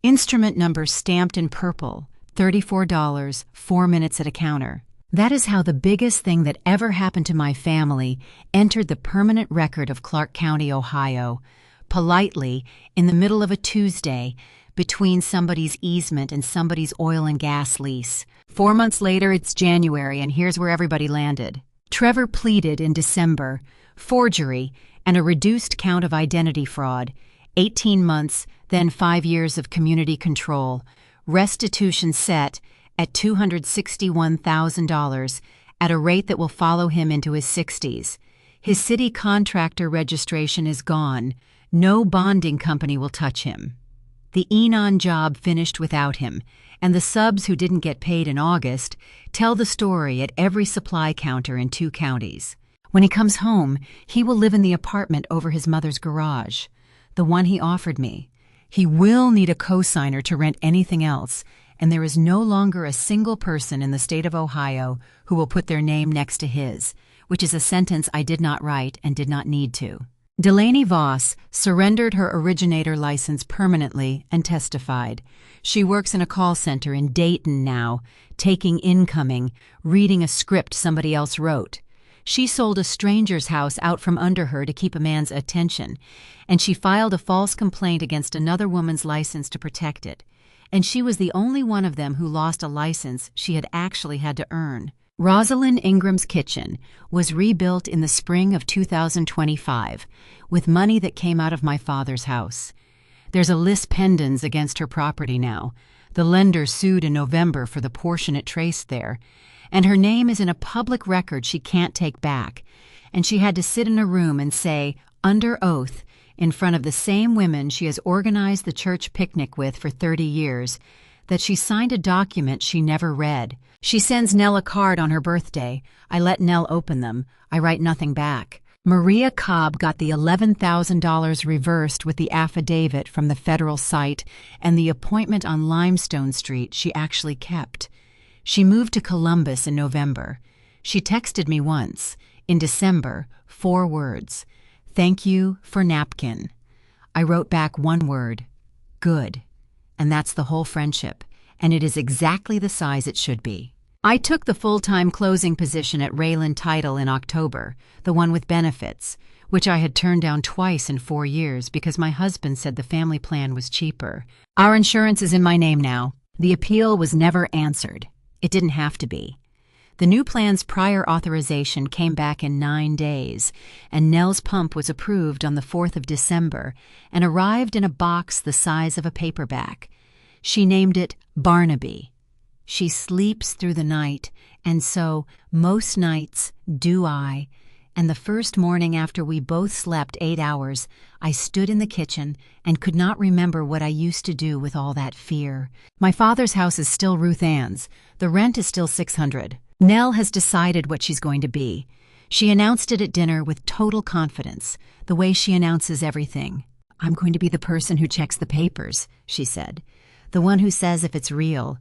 Instrument number stamped in purple, $34, 4 minutes at a counter. That is how the biggest thing that ever happened to my family entered the permanent record of Clark County, Ohio, politely, in the middle of a Tuesday, between somebody's easement and somebody's oil and gas lease. 4 months later, it's January, and here's where everybody landed. Trevor pleaded in December, forgery, and a reduced count of identity fraud, 18 months, then 5 years of community control, restitution set at $261,000 at a rate that will follow him into his 60s. His city contractor registration is gone. No bonding company will touch him. The Enon job finished without him, and the subs who didn't get paid in August tell the story at every supply counter in 2 counties. When he comes home, he will live in the apartment over his mother's garage, the one he offered me. He will need a cosigner to rent anything else, and there is no longer a single person in the state of Ohio who will put their name next to his, which is a sentence I did not write and did not need to. Delaney Voss surrendered her originator license permanently and testified. She works in a call center in Dayton now, taking incoming, reading a script somebody else wrote. She sold a stranger's house out from under her to keep a man's attention, and she filed a false complaint against another woman's license to protect it. And she was the only one of them who lost a license she had actually had to earn. Rosalind Ingram's kitchen was rebuilt in the spring of 2025 with money that came out of my father's house. There's a lis pendens against her property now. The lender sued in November for the portion it traced there, and her name is in a public record she can't take back, and she had to sit in a room and say, under oath, in front of the same women she has organized the church picnic with for 30 years, that she signed a document she never read. She sends Nell a card on her birthday. I let Nell open them. I write nothing back. Maria Cobb got the $11,000 reversed with the affidavit from the federal site and the appointment on Limestone Street she actually kept. She moved to Columbus in November. She texted me once, in December, 4 words. Thank you for napkin. I wrote back 1 word, good. And that's the whole friendship, and it is exactly the size it should be. I took the full-time closing position at Rayland Title in October, the one with benefits, which I had turned down twice in 4 years because my husband said the family plan was cheaper. Our insurance is in my name now. The appeal was never answered. It didn't have to be. The new plan's prior authorization came back in 9 days, and Nell's pump was approved on the 4th of December and arrived in a box the size of a paperback. She named it Barnaby. She sleeps through the night, and so, most nights, do I. And the first morning after we both slept 8 hours, I stood in the kitchen and could not remember what I used to do with all that fear. My father's house is still Ruth Ann's. The rent is still $600. Nell has decided what she's going to be. She announced it at dinner with total confidence, the way she announces everything. I'm going to be the person who checks the papers, she said, the one who says if it's real,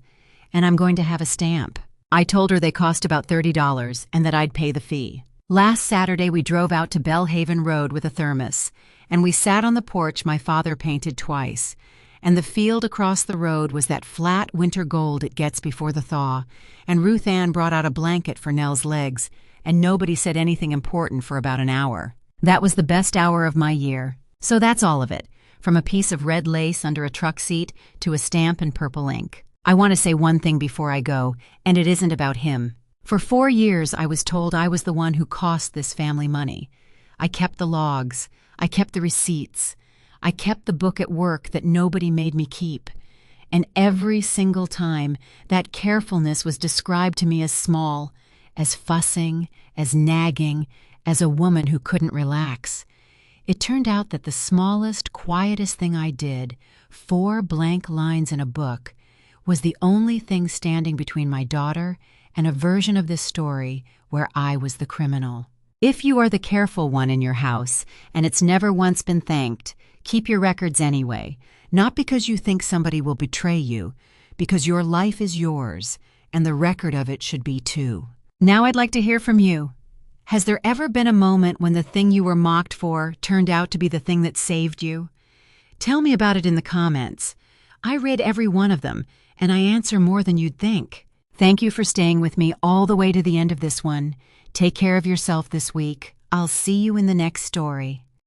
and I'm going to have a stamp. I told her they cost about $30 and that I'd pay the fee. Last Saturday we drove out to Bellhaven Road with a thermos, and we sat on the porch my father painted twice, and the field across the road was that flat winter gold it gets before the thaw, and Ruth Ann brought out a blanket for Nell's legs, and nobody said anything important for about an hour. That was the best hour of my year. So that's all of it, from a piece of red lace under a truck seat to a stamp in purple ink. I want to say one thing before I go, and it isn't about him. For 4 years I was told I was the one who cost this family money. I kept the logs. I kept the receipts. I kept the book at work that nobody made me keep. And every single time, that carefulness was described to me as small, as fussing, as nagging, as a woman who couldn't relax. It turned out that the smallest, quietest thing I did, 4 blank lines in a book, was the only thing standing between my daughter and a version of this story where I was the criminal. If you are the careful one in your house, and it's never once been thanked, keep your records anyway, not because you think somebody will betray you, because your life is yours, and the record of it should be too. Now I'd like to hear from you. Has there ever been a moment when the thing you were mocked for turned out to be the thing that saved you? Tell me about it in the comments. I read every one of them, and I answer more than you'd think. Thank you for staying with me all the way to the end of this one. Take care of yourself this week. I'll see you in the next story.